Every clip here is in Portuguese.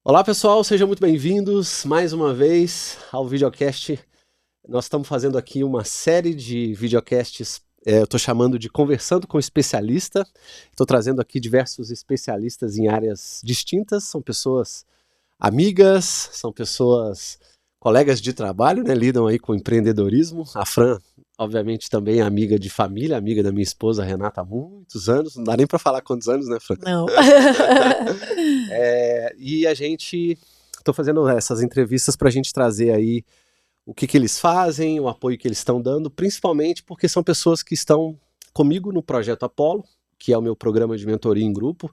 Olá pessoal, sejam muito bem-vindos mais uma vez ao videocast. Nós estamos fazendo aqui uma série de videocasts, eu estou chamando de Conversando com Especialista. Estou trazendo aqui diversos especialistas em áreas distintas, são pessoas amigas, são pessoas colegas de trabalho, né? Lidam aí com empreendedorismo. A Fran, obviamente, também é amiga de família, amiga da minha esposa Renata há muitos anos, não dá nem para falar quantos anos, né, Fran? Não. E a gente, estou fazendo essas entrevistas para a gente trazer aí o que eles fazem, o apoio que eles estão dando, principalmente porque são pessoas que estão comigo no Projeto Apollo, que é o meu programa de mentoria em grupo,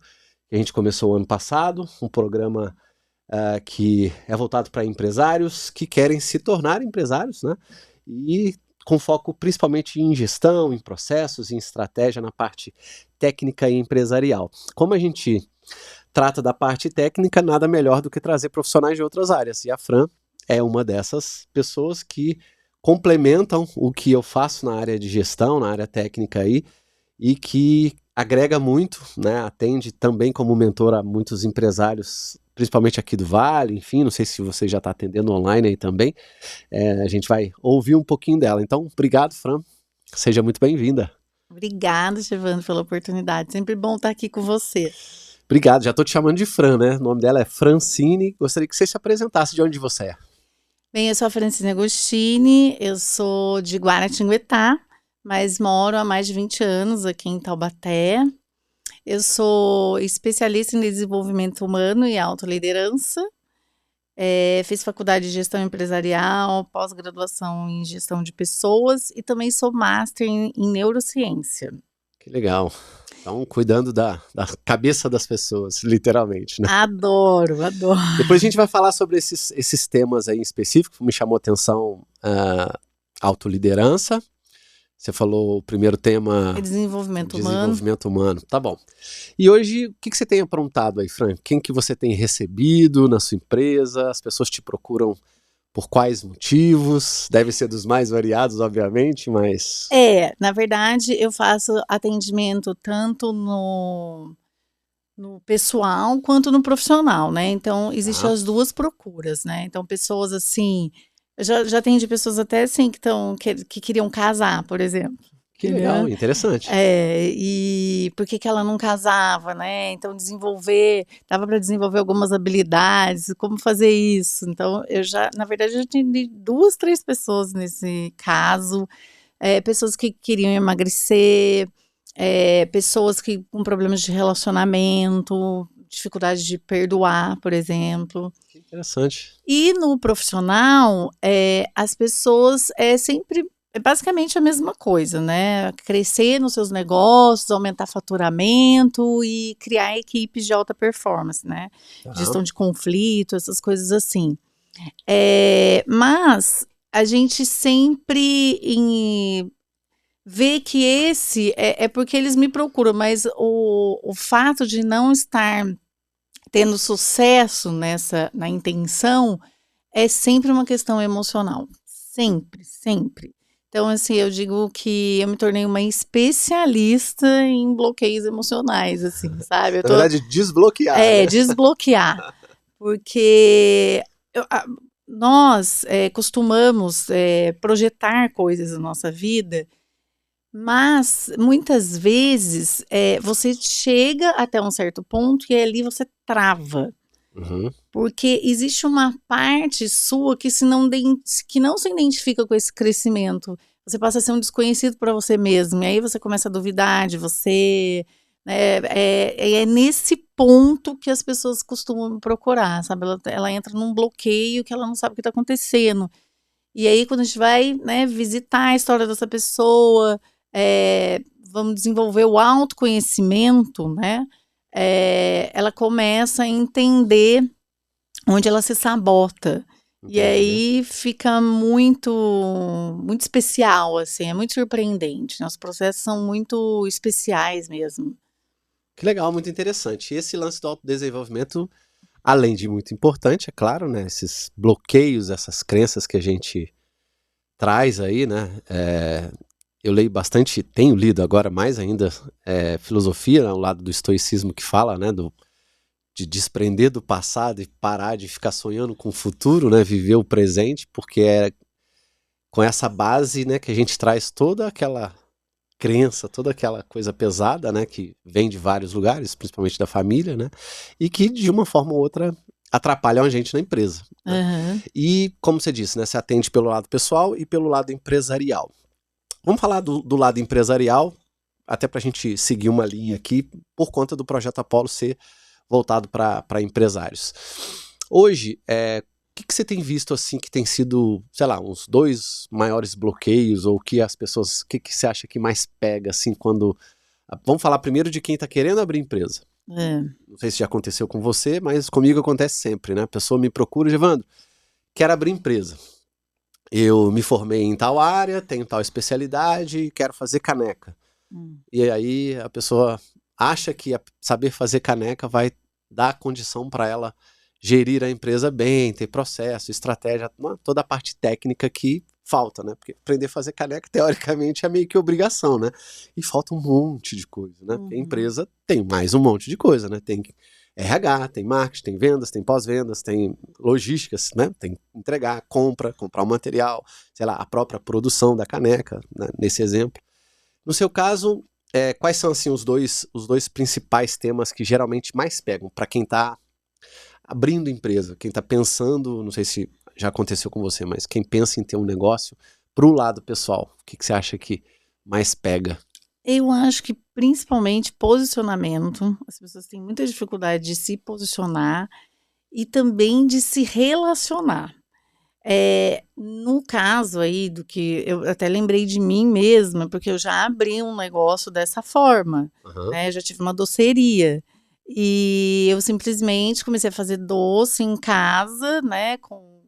que a gente começou ano passado, um programa que é voltado para empresários que querem se tornar empresários, né? E com foco principalmente em gestão, em processos, em estratégia, na parte técnica e empresarial. Como a gente trata da parte técnica, nada melhor do que trazer profissionais de outras áreas. E a Fran é uma dessas pessoas que complementam o que eu faço na área de gestão, na área técnica aí, e que agrega muito, né? Atende também como mentor a muitos empresários, principalmente aqui do Vale, enfim, não sei se você já está atendendo online aí também. A gente vai ouvir um pouquinho dela. Então, obrigado, Fran. Seja muito bem-vinda. Obrigada, Giovana, pela oportunidade. Sempre bom estar aqui com você. Obrigado, já estou te chamando de Fran, né? O nome dela é Francine. Gostaria que você se apresentasse de onde você é. Bem, eu sou a Francine Agostini, eu sou de Guaratinguetá, mas moro há mais de 20 anos aqui em Taubaté. Eu sou especialista em desenvolvimento humano e autoliderança. Fiz faculdade de gestão empresarial, pós-graduação em gestão de pessoas e também sou master em neurociência. Que legal. Então, cuidando da cabeça das pessoas, literalmente, né? Adoro, adoro. Depois a gente vai falar sobre esses temas aí em específico. Me chamou a atenção autoliderança. Você falou o primeiro tema... Desenvolvimento humano. Tá bom. E hoje, o que você tem aprontado aí, Fran? Quem que você tem recebido na sua empresa? As pessoas te procuram por quais motivos? Deve ser dos mais variados, obviamente, mas... Na verdade, eu faço atendimento tanto no pessoal quanto no profissional, né? Então, existem as duas procuras, né? Então, pessoas assim... Eu já atendi pessoas até assim que queriam casar, por exemplo. Que legal, interessante. E por que ela não casava, né? Então, dava para desenvolver algumas habilidades, como fazer isso. Então, na verdade, eu já atendi 2, 3 pessoas nesse caso, pessoas que queriam emagrecer, pessoas com problemas de relacionamento, dificuldade de perdoar, por exemplo. Que interessante. E no profissional, as pessoas sempre... É basicamente a mesma coisa, né? Crescer nos seus negócios, aumentar faturamento e criar equipes de alta performance, né? Gestão de conflito, essas coisas assim. Mas a gente sempre vê que esse é porque eles me procuram, mas o fato de não estar tendo sucesso na intenção é sempre uma questão emocional. Sempre, sempre. Então, assim, eu digo que eu me tornei uma especialista em bloqueios emocionais, assim, sabe? Na verdade, desbloquear. Né? Desbloquear. Porque nós costumamos projetar coisas na nossa vida, mas muitas vezes você chega até um certo ponto e ali você trava. Uhum. Porque existe uma parte sua que não se identifica com esse crescimento. Você passa a ser um desconhecido para você mesmo. E aí você começa a duvidar de você. É nesse ponto que as pessoas costumam me procurar, sabe? Ela entra num bloqueio que ela não sabe o que está acontecendo. E aí, quando a gente vai, né, visitar a história dessa pessoa, vamos desenvolver o autoconhecimento, né? Ela começa a entender onde ela se sabota. Entendi. E aí fica muito, muito especial, assim, é muito surpreendente. Os processos são muito especiais mesmo. Que legal, muito interessante. E esse lance do autodesenvolvimento, além de muito importante, é claro, né? Esses bloqueios, essas crenças que a gente traz aí, né? Eu leio bastante, tenho lido agora mais ainda filosofia, né, ao lado do estoicismo que fala, né, de desprender do passado e parar de ficar sonhando com o futuro, né? Viver o presente, porque é com essa base, né, que a gente traz toda aquela crença, toda aquela coisa pesada, né, que vem de vários lugares, principalmente da família, né, e que de uma forma ou outra atrapalham a gente na empresa. Né? Uhum. E, como você disse, né, você atende pelo lado pessoal e pelo lado empresarial. Vamos falar do lado empresarial, até para a gente seguir uma linha aqui, por conta do Projeto Apollo ser voltado para empresários. Hoje, o que você tem visto assim que tem sido, sei lá, uns 2 maiores bloqueios, ou que as pessoas, o que você acha que mais pega assim quando... Vamos falar primeiro de quem está querendo abrir empresa. Não sei se já aconteceu com você, mas comigo acontece sempre, né? A pessoa me procura, Evandro, quero abrir empresa. Eu me formei em tal área, tenho tal especialidade, quero fazer caneca. E aí a pessoa acha que saber fazer caneca vai dar condição para ela gerir a empresa bem, ter processo, estratégia, toda a parte técnica que falta, né? Porque aprender a fazer caneca, teoricamente, é meio que obrigação, né? E falta um monte de coisa, né? Porque a empresa tem mais um monte de coisa, né? Tem RH, tem marketing, tem vendas, tem pós-vendas, tem logísticas, né? Tem entregar, comprar o material, sei lá, a própria produção da caneca, né? Nesse exemplo. No seu caso, quais são, assim, os dois principais temas que geralmente mais pegam para quem está abrindo empresa, quem está pensando, não sei se já aconteceu com você, mas quem pensa em ter um negócio para o lado pessoal, o que você acha que mais pega? Eu acho que principalmente posicionamento. As pessoas têm muita dificuldade de se posicionar e também de se relacionar. No caso aí do que eu até lembrei de mim mesma, porque eu já abri um negócio dessa forma, né? Eu já tive uma doceria. E eu simplesmente comecei a fazer doce em casa, né, com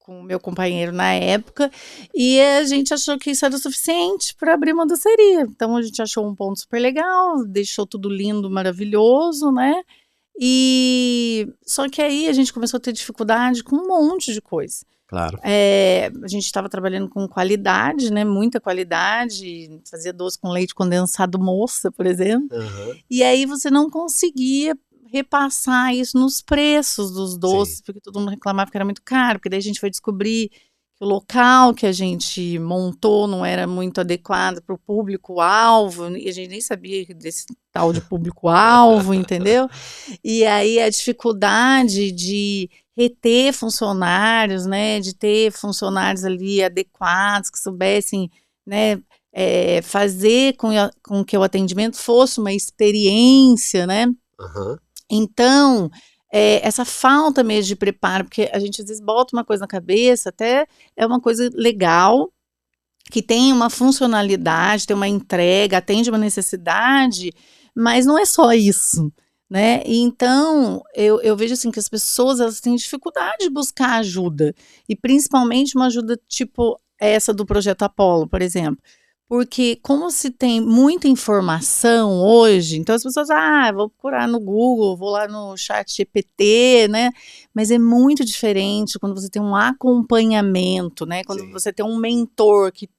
o meu companheiro na época, e a gente achou que isso era o suficiente para abrir uma doceria. Então a gente achou um ponto super legal, deixou tudo lindo, maravilhoso, né? E só que aí a gente começou a ter dificuldade com um monte de coisa. Claro. A gente estava trabalhando com qualidade, né? Muita qualidade, fazia doce com leite condensado moça, por exemplo. E aí você não conseguia repassar isso nos preços dos doces, Sim. Porque todo mundo reclamava que era muito caro, porque daí a gente foi descobrir que o local que a gente montou não era muito adequado para o público-alvo, e a gente nem sabia desse tal de público-alvo, entendeu? E aí a dificuldade de reter funcionários, né, de ter funcionários ali adequados, que soubessem, né, fazer com que o atendimento fosse uma experiência, né? Então, essa falta mesmo de preparo, porque a gente às vezes bota uma coisa na cabeça, até é uma coisa legal, que tem uma funcionalidade, tem uma entrega, atende uma necessidade, mas não é só isso, né? Então, eu vejo assim que as pessoas elas têm dificuldade de buscar ajuda, e principalmente uma ajuda tipo essa do Projeto Apollo, por exemplo. Porque como se tem muita informação hoje, então as pessoas, vou procurar no Google, vou lá no chat GPT, né? Mas é muito diferente quando você tem um acompanhamento, né? Quando Sim. você tem um mentor que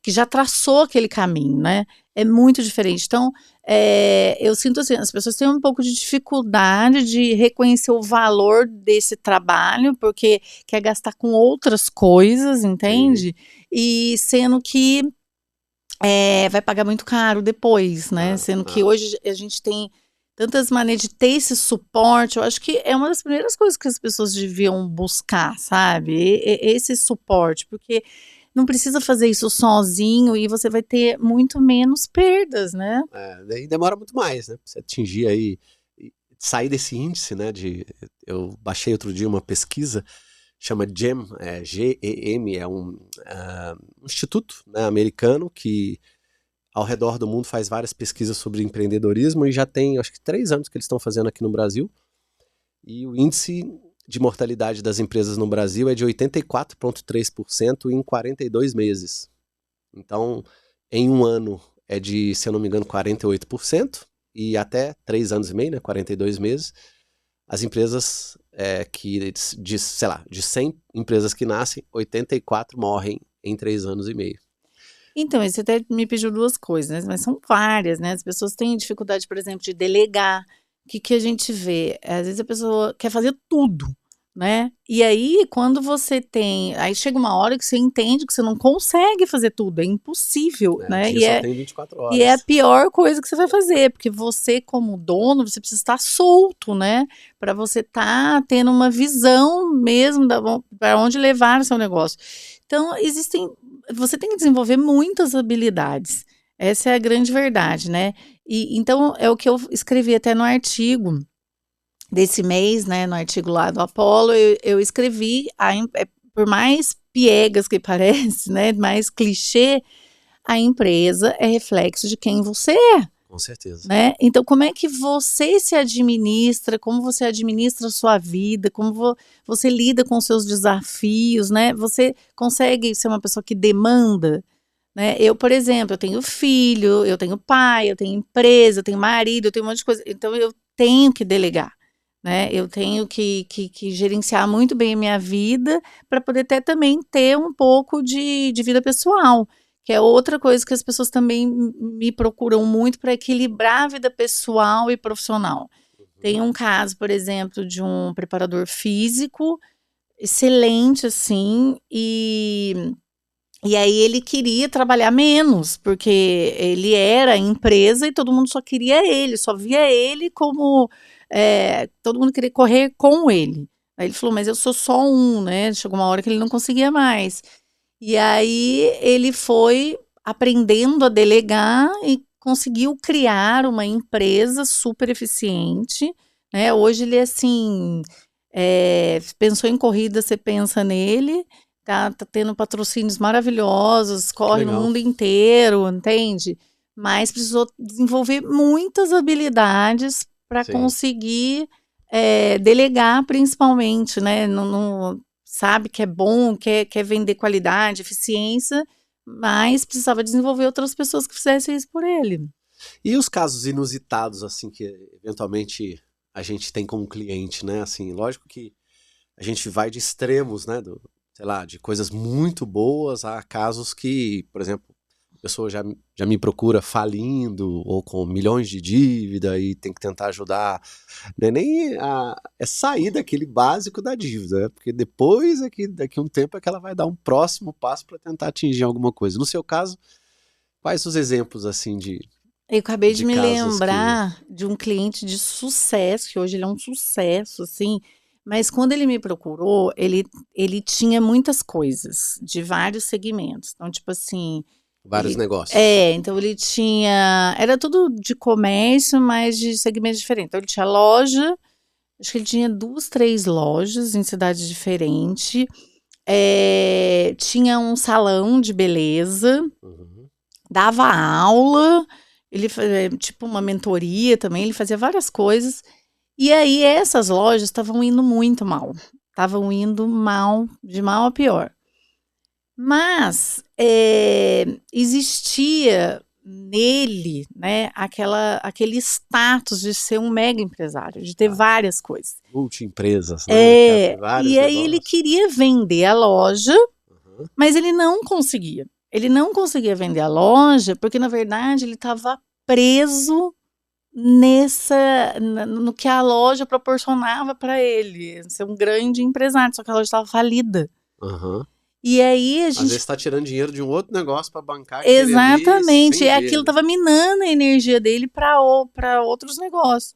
já traçou aquele caminho, né? É muito diferente. Então, eu sinto assim, as pessoas têm um pouco de dificuldade de reconhecer o valor desse trabalho, porque quer gastar com outras coisas, entende? Sim. E sendo que vai pagar muito caro depois, né? Sendo que hoje a gente tem tantas maneiras de ter esse suporte. Eu acho que é uma das primeiras coisas que as pessoas deviam buscar, sabe? Esse suporte, porque não precisa fazer isso sozinho e você vai ter muito menos perdas, né? Daí demora muito mais, né? Pra você atingir aí, sair desse índice, né? Eu baixei outro dia uma pesquisa, chama GEM, GEM, é um instituto, né, americano que ao redor do mundo faz várias pesquisas sobre empreendedorismo e já tem, acho que 3 anos que eles estão fazendo aqui no Brasil. E o índice de mortalidade das empresas no Brasil é de 84,3% em 42 meses. Então, em um ano é de, se eu não me engano, 48%, e até 3 anos e meio, né, 42 meses, as empresas de 100 empresas que nascem, 84 morrem em 3 anos e meio. Então, você até me pediu 2 coisas, né? Mas são várias, né? As pessoas têm dificuldade, por exemplo, de delegar. que a gente vê? Às vezes a pessoa quer fazer tudo, né? E aí, quando você tem. Aí chega uma hora que você entende que você não consegue fazer tudo, é impossível, O né? dia só tem 24 E é a horas. pior coisa que você vai fazer, porque você, como dono, você precisa estar solto, né? Para você estar tendo uma visão mesmo para onde levar o seu negócio. Então, você tem que desenvolver muitas habilidades. Essa é a grande verdade, né? E então é o que eu escrevi até no artigo desse mês, né? No artigo lá do Apollo, eu escrevi, por mais piegas que pareça, né? Mais clichê, a empresa é reflexo de quem você é, Com certeza. né? Então, como é que você se administra, como você administra a sua vida, como você lida com os seus desafios, né? Você consegue ser uma pessoa que demanda, né? Eu, por exemplo, eu tenho filho, eu tenho pai, eu tenho empresa, eu tenho marido, eu tenho um monte de coisa. Então, eu tenho que delegar, né? Eu tenho que gerenciar muito bem a minha vida para poder também ter um pouco de vida pessoal, que é outra coisa que as pessoas também me procuram muito para equilibrar a vida pessoal e profissional. Tem um caso, por exemplo, de um preparador físico excelente, assim, e aí ele queria trabalhar menos, porque ele era empresa e todo mundo só queria ele, só via ele como todo mundo queria correr com ele. Aí ele falou, mas eu sou só um, né? Chegou uma hora que ele não conseguia mais. E aí ele foi aprendendo a delegar e conseguiu criar uma empresa super eficiente, né? Hoje ele assim, pensou em corrida, você pensa nele, tá tendo patrocínios maravilhosos, corre no mundo inteiro, entende? Mas precisou desenvolver muitas habilidades para conseguir delegar, principalmente, né? Sabe que é bom, quer vender qualidade, eficiência, mas precisava desenvolver outras pessoas que fizessem isso por ele. E os casos inusitados, assim, que eventualmente a gente tem como cliente, né? Assim, lógico que a gente vai de extremos, né? Sei lá, de coisas muito boas a casos que, por exemplo, a pessoa já me procura falindo ou com milhões de dívida e tem que tentar ajudar. Não é nem é sair daquele básico da dívida, né? Porque depois, daqui a um tempo, é que ela vai dar um próximo passo para tentar atingir alguma coisa. No seu caso, quais os exemplos, assim, Eu acabei de me casos lembrar de um cliente de sucesso, que hoje ele é um sucesso, assim, mas quando ele me procurou, ele tinha muitas coisas, de vários segmentos. Então, tipo assim, vários negócios. Então ele tinha, era tudo de comércio, mas de segmentos diferentes. Então ele tinha loja, acho que ele tinha 2, 3 lojas em cidades diferentes. Tinha um salão de beleza, dava aula, ele fazia tipo uma mentoria também, ele fazia várias coisas. E aí essas lojas estavam indo muito mal. Estavam indo mal, de mal a pior. Mas existia nele, né, aquele status de ser um mega empresário, de ter várias coisas. Multi-empresas, né? E aí ele queria vender a loja, mas ele não conseguia. Ele não conseguia vender a loja porque, na verdade, ele estava preso no que a loja proporcionava para ele, ser um grande empresário, só que a loja estava falida. E aí a gente... Às vezes está tirando dinheiro de um outro negócio para bancar. Exatamente, e aquilo estava minando a energia dele para outros negócios.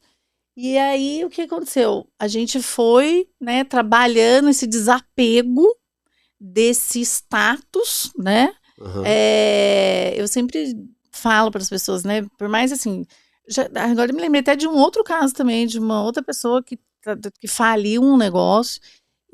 E aí o que aconteceu? A gente foi, né, trabalhando esse desapego desse status, né? Eu sempre falo para as pessoas, né? Por mais assim, agora eu me lembrei até de um outro caso também, de uma outra pessoa que faliu um negócio.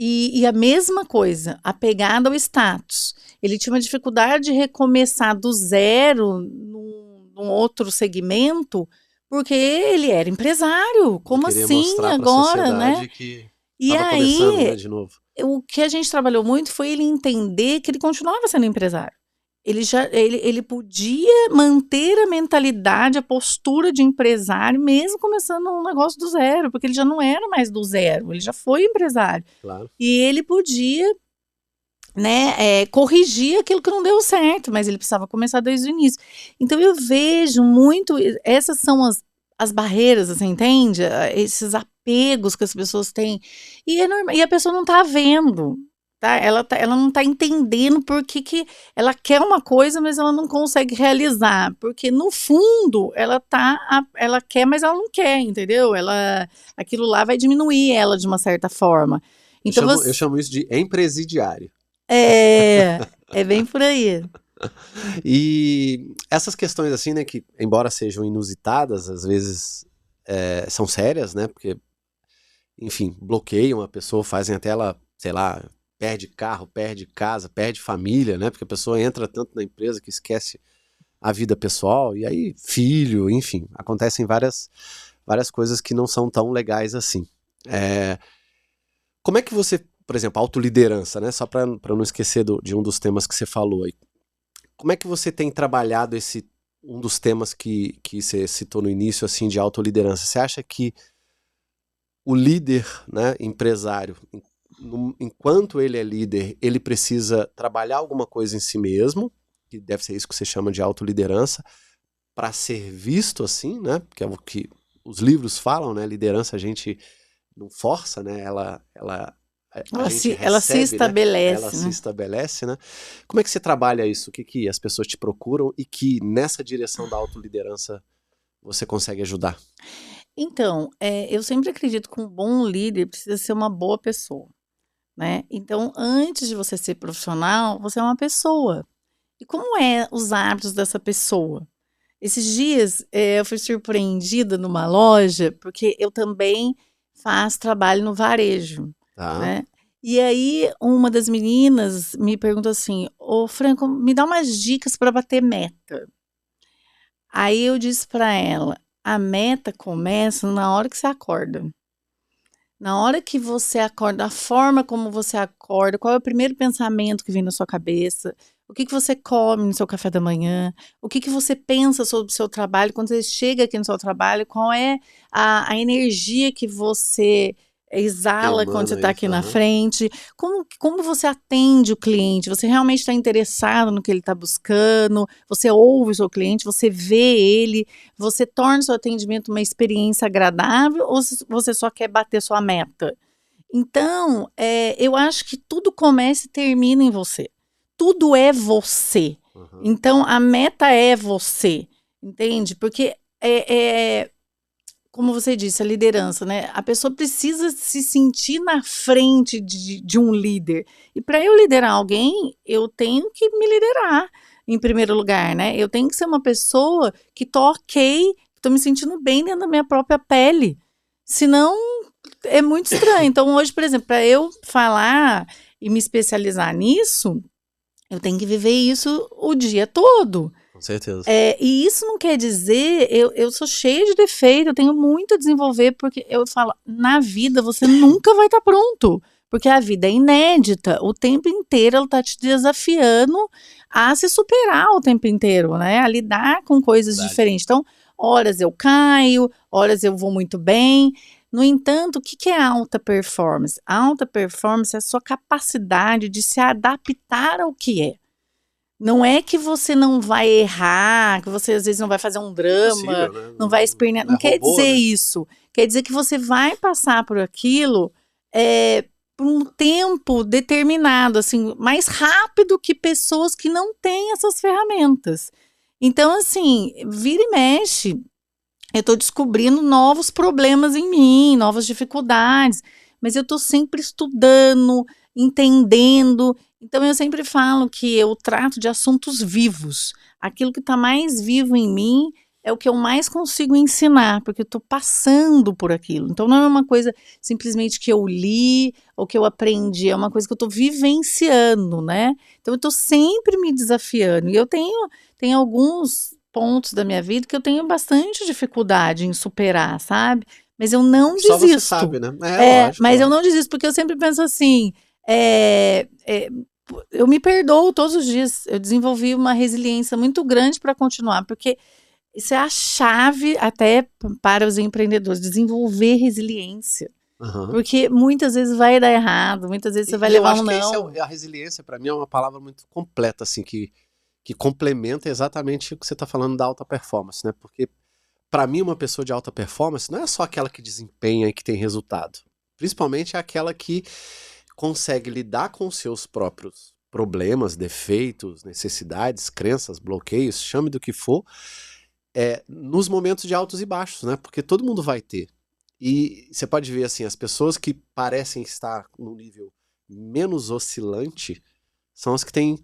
E a mesma coisa, apegada ao status. Ele tinha uma dificuldade de recomeçar do zero num outro segmento, porque ele era empresário. Como assim agora, né? E aí, né, de novo. O que a gente trabalhou muito foi ele entender que ele continuava sendo empresário. Ele podia manter a mentalidade, a postura de empresário, mesmo começando um negócio do zero, porque ele já não era mais do zero, ele já foi empresário. Claro. E ele podia, né, corrigir aquilo que não deu certo, mas ele precisava começar desde o início. Então eu vejo muito, essas são as barreiras, você entende? Esses apegos que as pessoas têm. E, e a pessoa não tá vendo, tá? Ela não tá entendendo por que ela quer uma coisa, mas ela não consegue realizar. Porque, no fundo, ela quer, mas ela não quer, entendeu? Aquilo lá vai diminuir ela de uma certa forma. Então, eu chamo isso de empresidiário. É bem por aí. E essas questões assim, né, que embora sejam inusitadas, às vezes são sérias, né, porque, enfim, bloqueiam a pessoa, fazem até ela, sei lá, perde carro, perde casa, perde família, né, porque a pessoa entra tanto na empresa que esquece a vida pessoal, e aí filho, enfim, acontecem várias coisas que não são tão legais assim. Como é que você, por exemplo, autoliderança, né, só para não esquecer de um dos temas que você falou aí, como é que você tem trabalhado um dos temas que você citou no início, assim, de autoliderança? Você acha que o líder, né, empresário, enquanto ele é líder, ele precisa trabalhar alguma coisa em si mesmo, que deve ser isso que você chama de autoliderança, para ser visto assim, né? Que é o que os livros falam, né? Liderança a gente não força, né? Ela se estabelece, né? Ela né? se estabelece, né? Como é que você trabalha isso? O que as pessoas te procuram e que nessa direção da autoliderança você consegue ajudar? Então, eu sempre acredito que um bom líder precisa ser uma boa pessoa, né? Então, antes de você ser profissional, você é uma pessoa. E como é os hábitos dessa pessoa? Esses dias eu fui surpreendida numa loja, porque eu também faço trabalho no varejo, Tá. né? E aí uma das meninas me perguntou assim: Ô Franco, me dá umas dicas para bater meta. Aí eu disse para ela: a meta começa na hora que você acorda. Na hora que você acorda, a forma como você acorda, qual é o primeiro pensamento que vem na sua cabeça, o que você come no seu café da manhã, o que você pensa sobre o seu trabalho, quando você chega aqui no seu trabalho, qual é a energia que você exala quando você está aqui na frente, como você atende o cliente, você realmente está interessado no que ele está buscando, você ouve o seu cliente, você vê ele, você torna o seu atendimento uma experiência agradável ou você só quer bater sua meta? Então, eu acho que tudo começa e termina em você. Tudo é você. Uhum. Então, a meta é você, entende? Porque como você disse, a liderança, né? A pessoa precisa se sentir na frente de um líder. E para eu liderar alguém, eu tenho que me liderar em primeiro lugar, né? Eu tenho que ser uma pessoa que tô ok, que tô me sentindo bem dentro da minha própria pele. Senão, é muito estranho. Então, hoje, por exemplo, para eu falar e me especializar nisso, eu tenho que viver isso o dia todo. Com certeza. E isso não quer dizer, eu sou cheia de defeito, eu tenho muito a desenvolver, porque eu falo, na vida você nunca vai estar pronto, porque a vida é inédita, o tempo inteiro ela está te desafiando a se superar o tempo inteiro, né, a lidar com coisas diferentes. Então, horas eu caio, horas eu vou muito bem. No entanto, o que é alta performance? A alta performance é a sua capacidade de se adaptar ao que é. Não é que você não vai errar, que você às vezes não vai fazer um drama, né? não vai espernear. Não quer dizer isso. Quer dizer que você vai passar por aquilo por um tempo determinado, assim, mais rápido que pessoas que não têm essas ferramentas. Então, assim, vira e mexe, eu estou descobrindo novos problemas em mim, novas dificuldades, mas eu estou sempre estudando, entendendo. Então, eu sempre falo que eu trato de assuntos vivos. Aquilo que está mais vivo em mim é o que eu mais consigo ensinar, porque eu estou passando por aquilo. Então, não é uma coisa simplesmente que eu li ou que eu aprendi, é uma coisa que eu estou vivenciando, né? Então, eu estou sempre me desafiando. E eu tenho alguns pontos da minha vida que eu tenho bastante dificuldade em superar, sabe? Mas eu não desisto. Só você sabe, né? Lógico, mas eu não desisto, porque eu sempre penso assim, eu me perdoo todos os dias. Eu desenvolvi uma resiliência muito grande para continuar, porque isso é a chave até para os empreendedores, desenvolver resiliência. Uhum. Porque muitas vezes vai dar errado, muitas vezes você vai levar um não. A resiliência, para mim, é uma palavra muito completa, assim, que complementa exatamente o que você está falando da alta performance, né? Porque para mim, uma pessoa de alta performance não é só aquela que desempenha e que tem resultado. Principalmente é aquela que consegue lidar com seus próprios problemas, defeitos, necessidades, crenças, bloqueios, chame do que for, nos momentos de altos e baixos, né? Porque todo mundo vai ter. E você pode ver assim, as pessoas que parecem estar num nível menos oscilante são as que têm,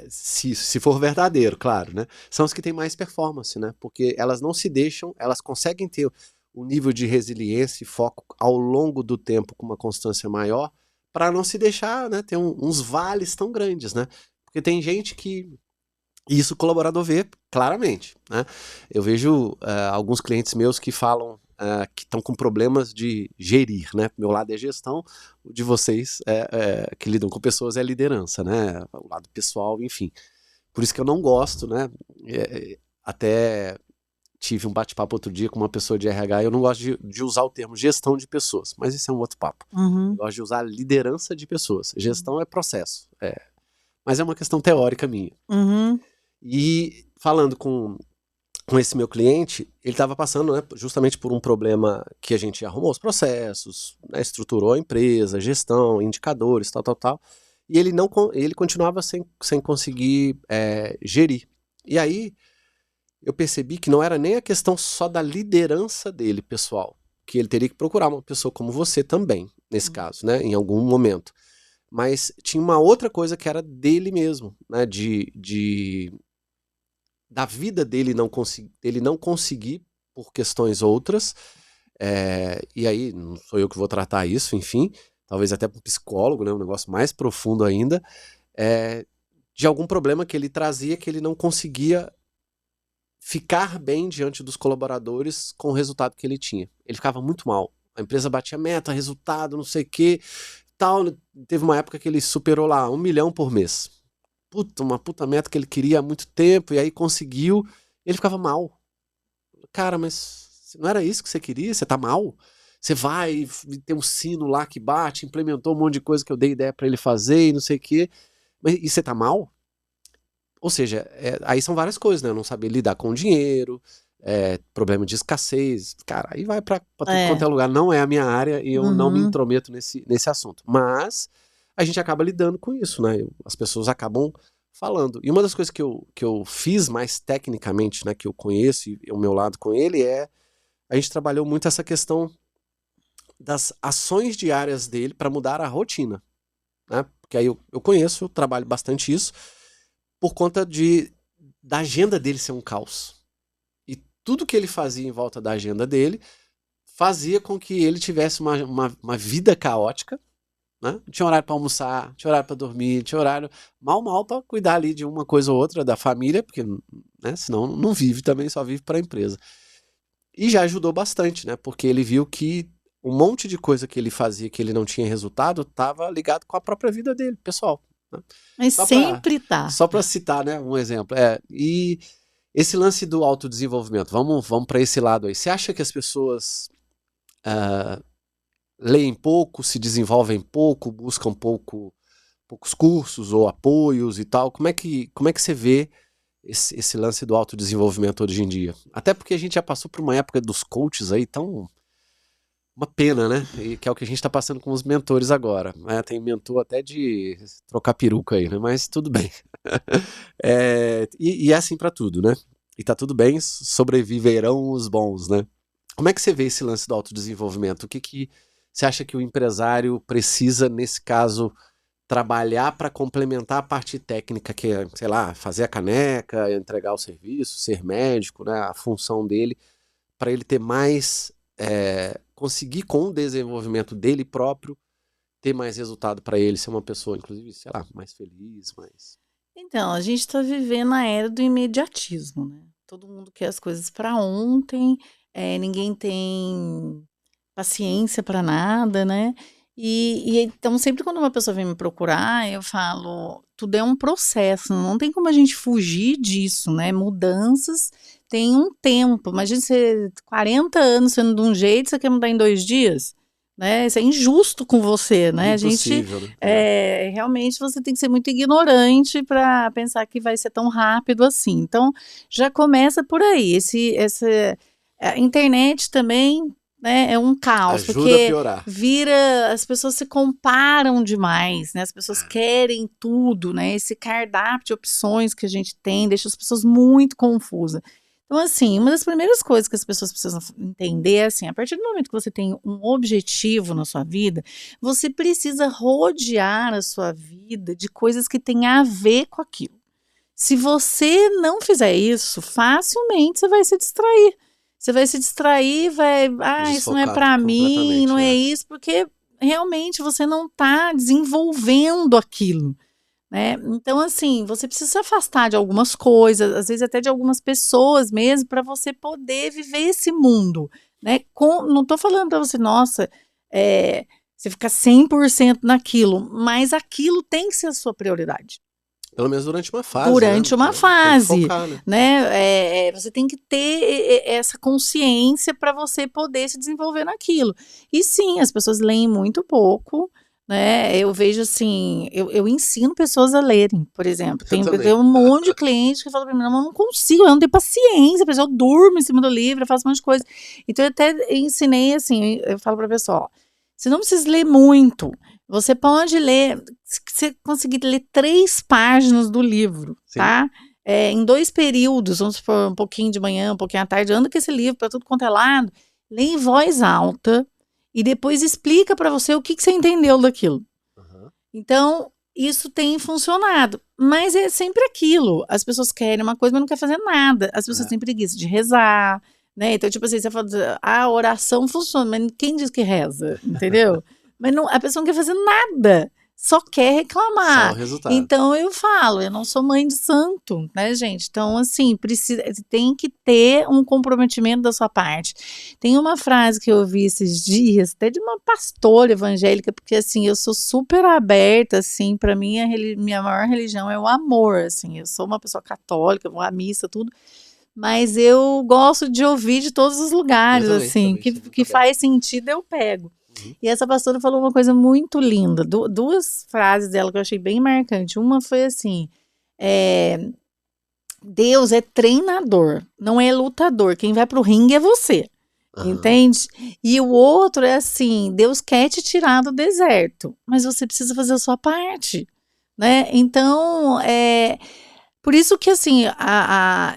se for verdadeiro, claro, né? São as que têm mais performance, né? Porque elas não se deixam, elas conseguem ter um nível de resiliência e foco ao longo do tempo com uma constância maior, para não se deixar, né, ter uns vales tão grandes, né? Porque tem gente que... E isso o colaborador vê claramente, né? Eu vejo alguns clientes meus que falam que estão com problemas de gerir, né? Meu lado é gestão, o de vocês que lidam com pessoas é liderança, né? O lado pessoal, enfim. Por isso que eu não gosto, né? Até tive um bate-papo outro dia com uma pessoa de RH, eu não gosto de usar o termo gestão de pessoas, mas isso é um outro papo. Eu gosto de usar liderança de pessoas. Gestão é processo, mas é uma questão teórica minha. E falando com esse meu cliente, ele estava passando, né, justamente por um problema que a gente arrumou os processos, né, estruturou a empresa, gestão, indicadores, tal. E ele continuava sem conseguir gerir. E aí eu percebi que não era nem a questão só da liderança dele, pessoal, que ele teria que procurar uma pessoa como você também, nesse caso, né, em algum momento. Mas tinha uma outra coisa que era dele mesmo, né, da vida dele ele não conseguir por questões outras, e aí não sou eu que vou tratar isso, enfim, talvez até para um psicólogo, né, um negócio mais profundo ainda, de algum problema que ele trazia que ele não conseguia ficar bem diante dos colaboradores com o resultado que ele tinha. Ele ficava muito mal. A empresa batia meta, resultado, não sei o que, tal. Teve uma época que ele superou lá 1 milhão por mês. Uma puta meta que ele queria há muito tempo, e aí conseguiu. Ele ficava mal. Cara, mas não era isso que você queria? Você tá mal? Você vai, tem um sino lá que bate, implementou um monte de coisa que eu dei ideia pra ele fazer e não sei o quê. E você tá mal? Ou seja, aí são várias coisas, né? Não saber lidar com o dinheiro, problema de escassez. Cara, aí vai pra tudo quanto é lugar. Não é a minha área e eu não me intrometo nesse assunto. Mas a gente acaba lidando com isso, né? As pessoas acabam falando. E uma das coisas que eu fiz mais tecnicamente, né? Que eu conheço e o meu lado com ele a gente trabalhou muito essa questão das ações diárias dele para mudar a rotina, né? Porque aí eu conheço, eu trabalho bastante isso, por conta da agenda dele ser um caos. E tudo que ele fazia em volta da agenda dele fazia com que ele tivesse uma vida caótica, né? Não tinha horário para almoçar, tinha horário para dormir, tinha horário mal para cuidar ali de uma coisa ou outra da família, porque, né, senão não vive também, só vive para a empresa. E já ajudou bastante, né? Porque ele viu que um monte de coisa que ele fazia que ele não tinha resultado estava ligado com a própria vida dele, pessoal. Mas sempre tá. Só para citar, né, um exemplo. E esse lance do autodesenvolvimento, vamos para esse lado aí. Você acha que as pessoas leem pouco, se desenvolvem pouco, buscam poucos cursos ou apoios e tal? Como é que você vê esse lance do autodesenvolvimento hoje em dia? Até porque a gente já passou por uma época dos coaches aí, tão... Uma pena, né? E que é o que a gente tá passando com os mentores agora. Tem mentor até de trocar peruca aí, né? Mas tudo bem. E é assim pra tudo, né? E tá tudo bem, sobreviverão os bons, né? Como é que você vê esse lance do autodesenvolvimento? O que você acha que o empresário precisa, nesse caso, trabalhar para complementar a parte técnica, que é, sei lá, fazer a caneca, entregar o serviço, ser médico, né? A função dele, para ele ter mais... conseguir com o desenvolvimento dele próprio ter mais resultado para ele, ser uma pessoa, inclusive, sei lá, mais feliz, mais... Então, a gente está vivendo a era do imediatismo, né? Todo mundo quer as coisas para ontem, ninguém tem paciência para nada, né? E então, sempre quando uma pessoa vem me procurar, eu falo, tudo é um processo, não tem como a gente fugir disso, né? Mudanças tem um tempo. Imagina você 40 anos sendo de um jeito, você quer mudar em 2 dias? né? Isso é injusto com você, né? A gente, Impossível, né? realmente você tem que ser muito ignorante para pensar que vai ser tão rápido assim. Então, já começa por aí. A internet também, né, é um caos, Ajuda a porque piorar. as pessoas se comparam demais, né? As pessoas querem tudo, né? Esse cardápio de opções que a gente tem deixa as pessoas muito confusas. Então, assim, uma das primeiras coisas que as pessoas precisam entender é assim, a partir do momento que você tem um objetivo na sua vida, você precisa rodear a sua vida de coisas que têm a ver com aquilo. Se você não fizer isso, facilmente você vai se distrair. Você vai se distrair, isso não é Desfocar para mim, completamente, não é isso, porque realmente você não está desenvolvendo aquilo. Né? Então, assim, você precisa se afastar de algumas coisas, às vezes até de algumas pessoas mesmo, para você poder viver esse mundo. Né? Não estou falando para você, nossa, você ficar 100% naquilo, mas aquilo tem que ser a sua prioridade. Pelo menos durante uma fase, Durante né? uma fase, Tem que focar, né? Você tem que ter essa consciência para você poder se desenvolver naquilo. E sim, as pessoas leem muito pouco, né? Eu vejo assim, eu ensino pessoas a lerem, por exemplo. Tem um monte de cliente que fala para mim, não, eu não consigo, eu não tenho paciência, eu durmo em cima do livro, eu faço um monte de coisa. Então eu até ensinei assim, eu falo para a pessoa, ó, você não precisa ler muito. Você pode ler, se você conseguir ler 3 páginas do livro, Sim. tá? Em 2 períodos, vamos supor, um pouquinho de manhã, um pouquinho à tarde, anda com esse livro para tudo quanto é lado, lê em voz alta e depois explica para você o que você entendeu daquilo. Uhum. Então, isso tem funcionado, mas é sempre aquilo. As pessoas querem uma coisa, mas não querem fazer nada. As pessoas têm preguiça de rezar, né? Então, tipo assim, você fala, a oração funciona, mas quem diz que reza, entendeu? Mas não, a pessoa não quer fazer nada, só quer reclamar. Só o resultado. Então eu falo, eu não sou mãe de santo, né, gente? Então, assim, tem que ter um comprometimento da sua parte. Tem uma frase que eu ouvi esses dias, até de uma pastora evangélica, porque assim, eu sou super aberta, assim, para mim minha maior religião é o amor, assim, eu sou uma pessoa católica, vou à missa, tudo. Mas eu gosto de ouvir de todos os lugares, assim, que faz sentido eu pego. E essa pastora falou uma coisa muito linda, 2 frases dela que eu achei bem marcante. Uma foi assim, Deus é treinador, não é lutador, quem vai pro ringue é você, entende? E o outro é assim, Deus quer te tirar do deserto, mas você precisa fazer a sua parte, né? Então, por isso que, assim,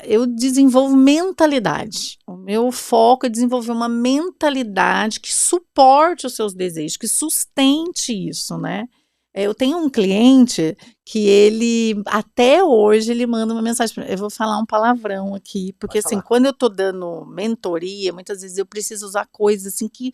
eu desenvolvo mentalidade. O meu foco é desenvolver uma mentalidade que suporte os seus desejos, que sustente isso, né? Eu tenho um cliente que ele, até hoje, ele manda uma mensagem para mim. Eu vou falar um palavrão aqui, porque, assim, quando eu tô dando mentoria, muitas vezes eu preciso usar coisas, assim, que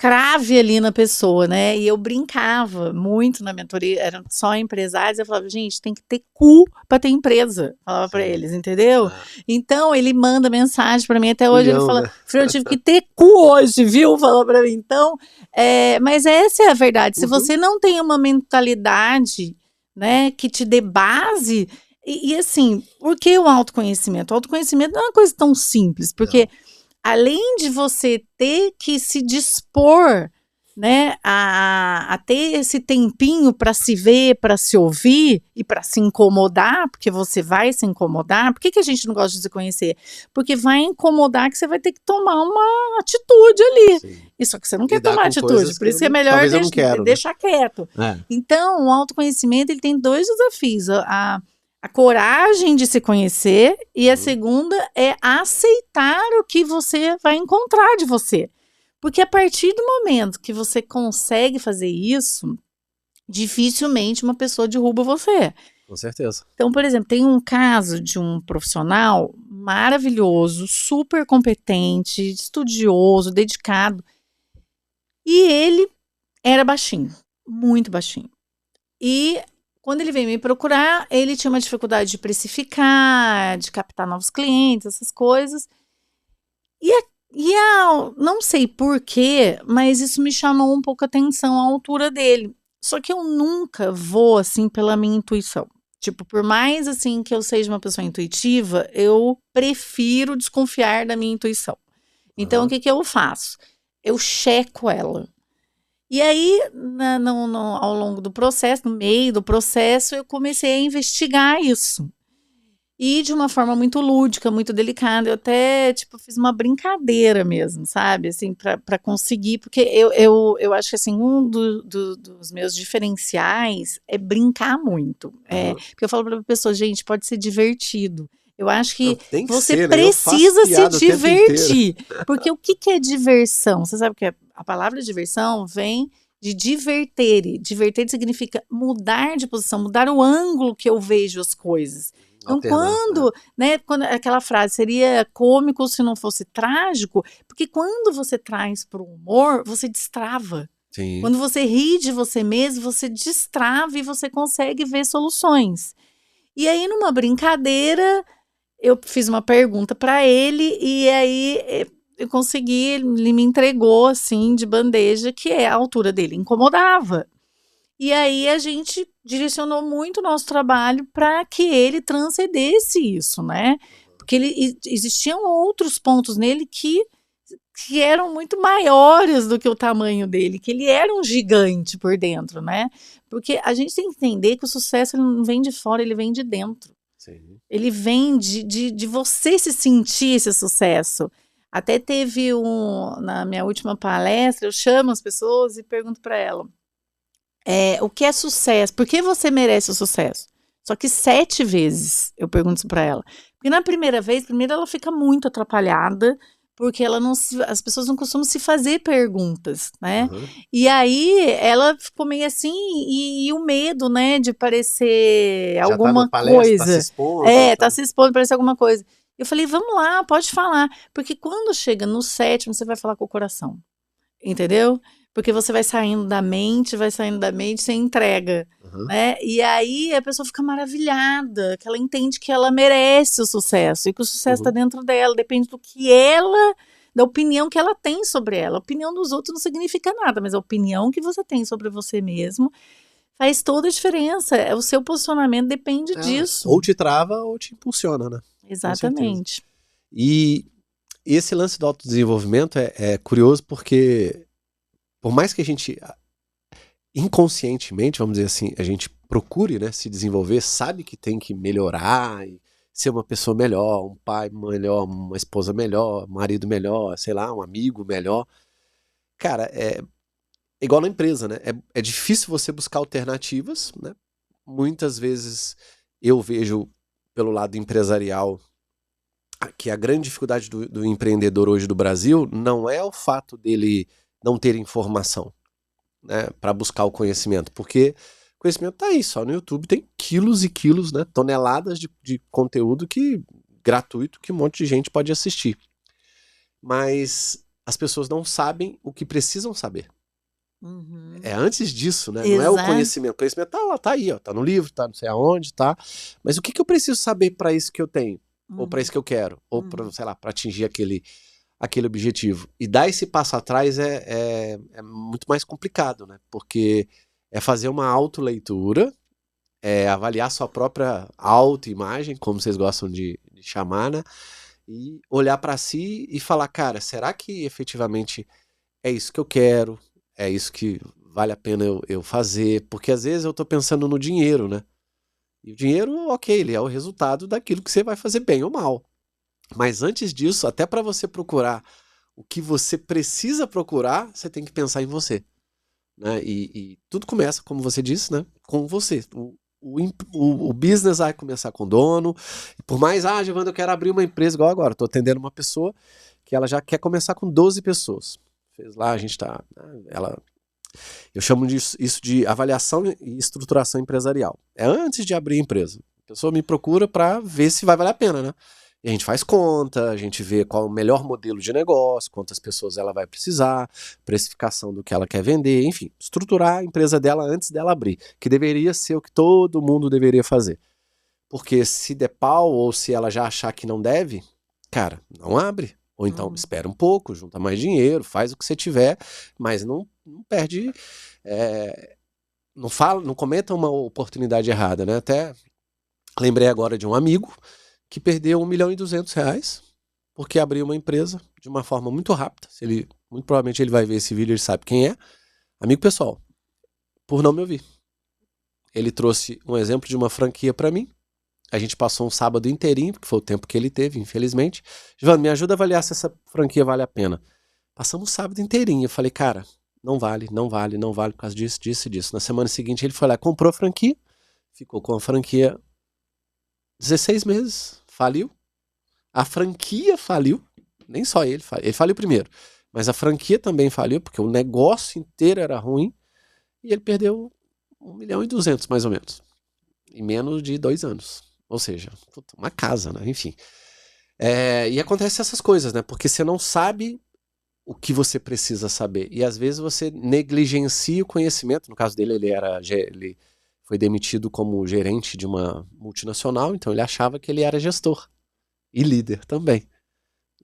crave ali na pessoa, né? E eu brincava muito na mentoria, eram só empresários, eu falava, gente, tem que ter cu para ter empresa, falava para eles, entendeu? Então, ele manda mensagem para mim, até hoje ele fala, Fran, eu tive que ter cu hoje, viu? Falou para mim. Então, mas essa é a verdade, se você não tem uma mentalidade, né, que te dê base, e assim, por que o autoconhecimento? O autoconhecimento não é uma coisa tão simples, porque além de você ter que se dispor, né, a ter esse tempinho para se ver, para se ouvir e para se incomodar, porque você vai se incomodar. Por que a gente não gosta de se conhecer? Porque vai incomodar que você vai ter que tomar uma atitude ali. Sim. E só que você não quer tomar atitude, por isso que é melhor deixar quieto. Então, o autoconhecimento ele tem 2 desafios. A coragem de se conhecer e a segunda é aceitar o que você vai encontrar de você. Porque a partir do momento que você consegue fazer isso, dificilmente uma pessoa derruba você. Com certeza. Então, por exemplo, tem um caso de um profissional maravilhoso, super competente, estudioso, dedicado. E ele era baixinho, muito baixinho. E quando ele veio me procurar, ele tinha uma dificuldade de precificar, de captar novos clientes, essas coisas. Não sei porquê, mas isso me chamou um pouco a atenção, a altura dele. Só que eu nunca vou, assim, pela minha intuição. Tipo, por mais, assim, que eu seja uma pessoa intuitiva, eu prefiro desconfiar da minha intuição. Então, o que eu faço? Eu checo ela. E aí, ao longo do processo, no meio do processo, eu comecei a investigar isso. E de uma forma muito lúdica, muito delicada. Eu até, tipo, fiz uma brincadeira mesmo, sabe? Assim, para conseguir. Porque eu acho que, assim, dos meus diferenciais é brincar muito. Porque eu falo para a pessoa, gente, pode ser divertido. Eu acho Não, que tem que você ser, né? Eu faço precisa se piada o tempo inteiro. divertir. Porque o que é diversão? Você sabe que a palavra diversão vem de divertere. Divertere significa mudar de posição, mudar o ângulo que eu vejo as coisas. Então, Alternar, né? quando aquela frase seria cômico se não fosse trágico, porque quando você traz para o humor, você destrava. Sim. Quando você ri de você mesmo, você destrava e você consegue ver soluções. E aí, numa brincadeira, eu fiz uma pergunta para ele e aí eu consegui, ele me entregou assim de bandeja que a altura dele incomodava. E aí a gente direcionou muito o nosso trabalho para que ele transcendesse isso, né? Porque existiam outros pontos nele que eram muito maiores do que o tamanho dele, que ele era um gigante por dentro, né? Porque a gente tem que entender que o sucesso ele não vem de fora, ele vem de dentro. Sim. Ele vem de você se sentir esse sucesso. Até teve na minha última palestra, eu chamo as pessoas e pergunto para ela, o que é sucesso? Por que você merece o sucesso? Só que 7 vezes eu pergunto isso pra ela. Porque na primeira vez, primeiro ela fica muito atrapalhada, porque as pessoas não costumam se fazer perguntas, né? Uhum. E aí ela ficou meio assim, e o medo, né, de parecer Já tá alguma na palestra, tá se coisa. expondo. Tá se expondo, parecer alguma coisa. Eu falei, vamos lá, pode falar. Porque quando chega no 7º, você vai falar com o coração. Entendeu? Porque você vai saindo da mente, você entrega, Uhum. né? E aí a pessoa fica maravilhada, que ela entende que ela merece o sucesso e que o sucesso está dentro dela, depende da opinião que ela tem sobre ela. A opinião dos outros não significa nada, mas a opinião que você tem sobre você mesmo faz toda a diferença. O seu posicionamento depende disso. Ou te trava ou te impulsiona, né? Exatamente. E esse lance do autodesenvolvimento é curioso porque, por mais que a gente inconscientemente, vamos dizer assim, a gente procure, né, se desenvolver, sabe que tem que melhorar e ser uma pessoa melhor, um pai melhor, uma esposa melhor, um marido melhor, sei lá, um amigo melhor. Cara, é igual na empresa, né? É difícil você buscar alternativas, né? Muitas vezes eu vejo pelo lado empresarial que a grande dificuldade do empreendedor hoje do Brasil não é o fato dele não ter informação, né, para buscar o conhecimento, porque o conhecimento tá aí, só no YouTube tem quilos e quilos, né, toneladas de conteúdo gratuito que um monte de gente pode assistir. Mas as pessoas não sabem o que precisam saber. É antes disso, né? Não é o conhecimento. O conhecimento tá lá, tá aí, ó, tá no livro, tá não sei aonde, tá. Mas o que eu preciso saber para isso que eu tenho? Ou para isso que eu quero? Ou para, sei lá, para atingir aquele objetivo? E dar esse passo atrás é muito mais complicado, né? Porque é fazer uma autoleitura, avaliar sua própria autoimagem, como vocês gostam de chamar, né? E olhar para si e falar, cara, será que efetivamente é isso que eu quero? É isso que vale a pena eu fazer? Porque às vezes eu tô pensando no dinheiro, né? E o dinheiro, ok, ele é o resultado daquilo que você vai fazer bem ou mal. Mas antes disso, até para você procurar o que você precisa procurar, você tem que pensar em você, né? E tudo começa, como você disse, né? Com você. O business vai começar com o dono. Por mais, Giovana, eu quero abrir uma empresa igual agora. Estou atendendo uma pessoa que ela já quer começar com 12 pessoas. Fez lá, a gente tá... Eu chamo isso de avaliação e estruturação empresarial. É antes de abrir a empresa. A pessoa me procura para ver se vai valer a pena, né? E a gente faz conta, a gente vê qual é o melhor modelo de negócio, quantas pessoas ela vai precisar, precificação do que ela quer vender, enfim, estruturar a empresa dela antes dela abrir, que deveria ser o que todo mundo deveria fazer. Porque se der pau ou se ela já achar que não deve, cara, não abre. Ou então espera um pouco, junta mais dinheiro, faz o que você tiver, mas não perde, não cometa uma oportunidade errada, né? Até lembrei agora de um amigo que perdeu R$1.200.000 porque abriu uma empresa de uma forma muito rápida. Muito provavelmente ele vai ver esse vídeo, ele sabe quem é. Amigo pessoal, por não me ouvir. Ele trouxe um exemplo de uma franquia para mim. A gente passou um sábado inteirinho, porque foi o tempo que ele teve, infelizmente. Giovanni, me ajuda a avaliar se essa franquia vale a pena. Passamos o sábado inteirinho. Eu falei, cara, não vale por causa disso, disso e disso. Na semana seguinte ele foi lá, comprou a franquia, ficou com a franquia 16 meses, faliu. A franquia faliu, nem só ele faliu primeiro, mas a franquia também faliu, porque o negócio inteiro era ruim, e ele perdeu 1,2 milhão mais ou menos, em menos de 2 anos. Ou seja, uma casa, né? Enfim. E acontece essas coisas, né? Porque você não sabe o que você precisa saber. E às vezes você negligencia o conhecimento. No caso dele, ele foi demitido como gerente de uma multinacional, então ele achava que ele era gestor e líder também.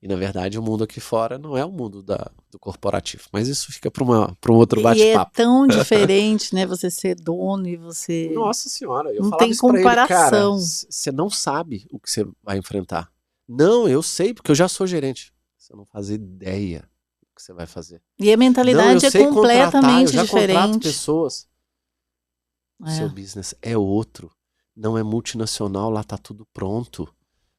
E na verdade o mundo aqui fora não é o mundo do corporativo. Mas isso fica para um outro bate-papo. E é tão diferente, né? Você ser dono e você... Nossa senhora, eu não falava tem isso pra ele, cara, comparação. você não sabe o que você vai enfrentar. Não, eu sei, porque eu já sou gerente. Você não faz ideia do que você vai fazer. E a mentalidade eu sei é completamente eu já contrato diferente. pessoas. O seu business é outro. Não é multinacional, lá tá tudo pronto.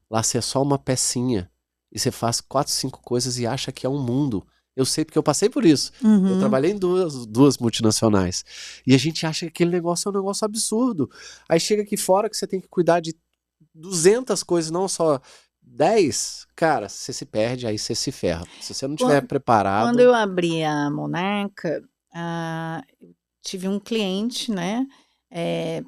Lá você é só uma pecinha. E você faz 4, 5 coisas e acha que é um mundo. Eu sei porque eu passei por isso. Uhum. Eu trabalhei em duas multinacionais. E a gente acha que aquele negócio é um negócio absurdo. Aí chega aqui fora que você tem que cuidar de 200 coisas, não só 10. Cara, você se perde, aí você se ferra. Se você não estiver preparado... Quando eu abri a Monarca, eu tive um cliente, né?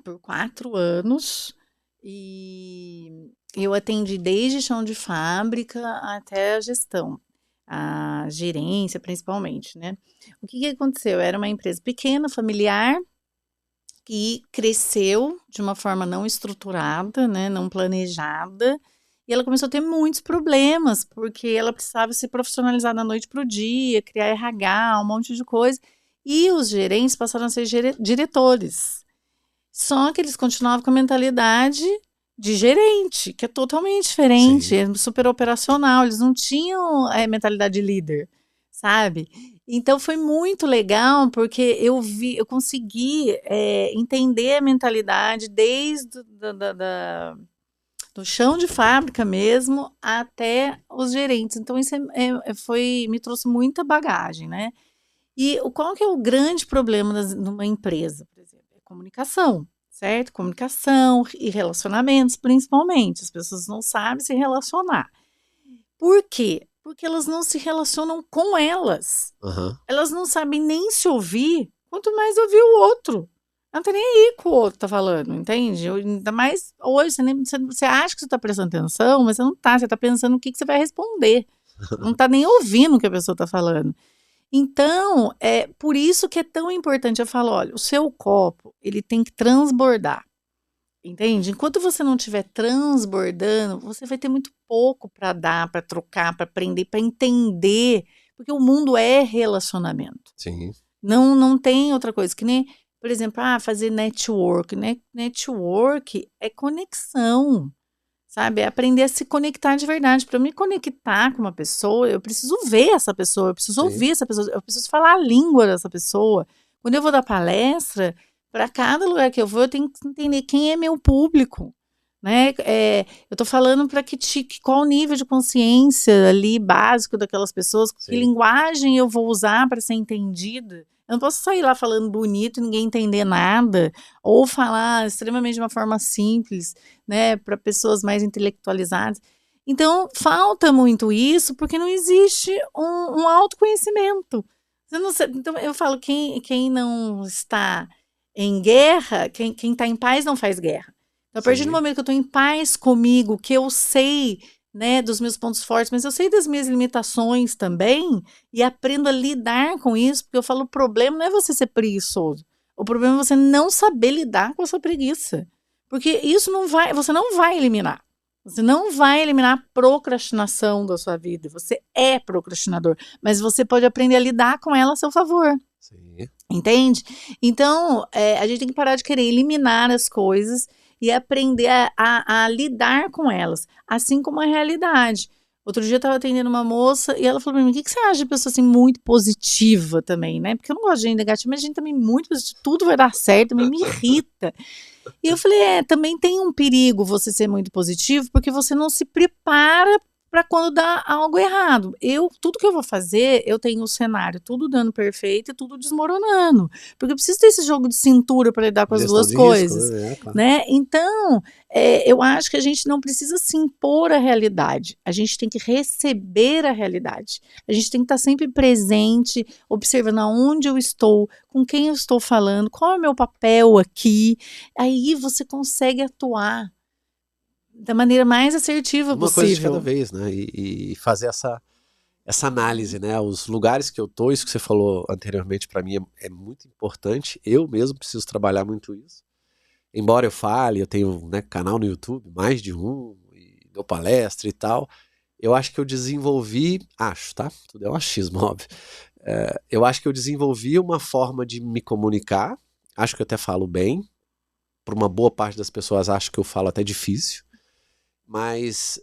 Por 4 anos. E eu atendi desde chão de fábrica até a gestão, a gerência principalmente, né? O que aconteceu? Era uma empresa pequena, familiar, que cresceu de uma forma não estruturada, né, não planejada, e ela começou a ter muitos problemas, porque ela precisava se profissionalizar da noite para o dia, criar RH, um monte de coisa, e os gerentes passaram a ser diretores. Só que eles continuavam com a mentalidade de gerente, que é totalmente diferente, é super operacional, eles não tinham mentalidade de líder, sabe? Então foi muito legal, porque eu consegui entender a mentalidade desde do chão de fábrica mesmo até os gerentes. Então isso me trouxe muita bagagem, né? E qual que é o grande problema numa empresa, por exemplo? É comunicação, certo? Comunicação e relacionamentos, principalmente. As pessoas não sabem se relacionar. Por quê? Porque elas não se relacionam com elas. Uhum. Elas não sabem nem se ouvir, quanto mais ouvir o outro. Não tá nem aí com o outro tá falando, entende? Ainda mais hoje, você acha que você tá prestando atenção, mas você não tá. Você tá pensando o que você vai responder. Não tá nem ouvindo o que a pessoa tá falando. Então, é por isso que é tão importante. Eu falo, olha, o seu copo, ele tem que transbordar, entende? Enquanto você não estiver transbordando, você vai ter muito pouco para dar, para trocar, para aprender, para entender, porque o mundo é relacionamento. Sim. Não tem outra coisa, que nem, por exemplo, fazer network, né? Network é conexão. Sabe, é aprender a se conectar de verdade. Para eu me conectar com uma pessoa, eu preciso ver essa pessoa, eu preciso ouvir essa pessoa, eu preciso falar a língua dessa pessoa. Quando eu vou dar palestra, para cada lugar que eu vou, eu tenho que entender quem é meu público, né? Eu tô falando para qual nível de consciência ali básico daquelas pessoas, que linguagem eu vou usar para ser entendida. Eu não posso sair lá falando bonito e ninguém entender nada, ou falar extremamente de uma forma simples, né, para pessoas mais intelectualizadas. Então, falta muito isso, porque não existe um autoconhecimento. Então, eu falo, quem não está em guerra, quem está em paz não faz guerra. Então, a partir do momento que eu estou em paz comigo, que eu sei, né, dos meus pontos fortes, mas eu sei das minhas limitações também, e aprendo a lidar com isso, porque eu falo, o problema não é você ser preguiçoso, o problema é você não saber lidar com a sua preguiça, porque você não vai eliminar, a procrastinação da sua vida, você é procrastinador, mas você pode aprender a lidar com ela a seu favor. Sim. Entende? Então, a gente tem que parar de querer eliminar as coisas e aprender a lidar com elas, assim como a realidade. Outro dia eu tava atendendo uma moça e ela falou pra mim, o que você acha de pessoa assim muito positiva também, né? Porque eu não gosto de gente negativa, mas gente também muito positiva, tudo vai dar certo, também me irrita. E eu falei, também tem um perigo você ser muito positivo, porque você não se prepara para quando dá algo errado. Tudo que eu vou fazer, eu tenho o cenário tudo dando perfeito e tudo desmoronando. Porque eu preciso ter esse jogo de cintura para lidar com as Gestão duas de risco, coisas, né? Claro. né? Então, eu acho que a gente não precisa se impor à realidade. A gente tem que receber a realidade. A gente tem que estar sempre presente, observando aonde eu estou, com quem eu estou falando, qual é o meu papel aqui. Aí você consegue atuar da maneira mais assertiva Uma coisa de cada possível. vez, né? E fazer essa análise, né? Os lugares que eu tô, isso que você falou anteriormente, para mim é muito importante. Eu mesmo preciso trabalhar muito isso. Embora eu fale, eu tenho, né, canal no YouTube, mais de um, e dou palestra e tal. Eu acho que eu desenvolvi, tá? Tudo é um achismo, óbvio. Eu acho que eu desenvolvi uma forma de me comunicar. Acho que eu até falo bem. Para uma boa parte das pessoas, acho que eu falo até difícil. Mas,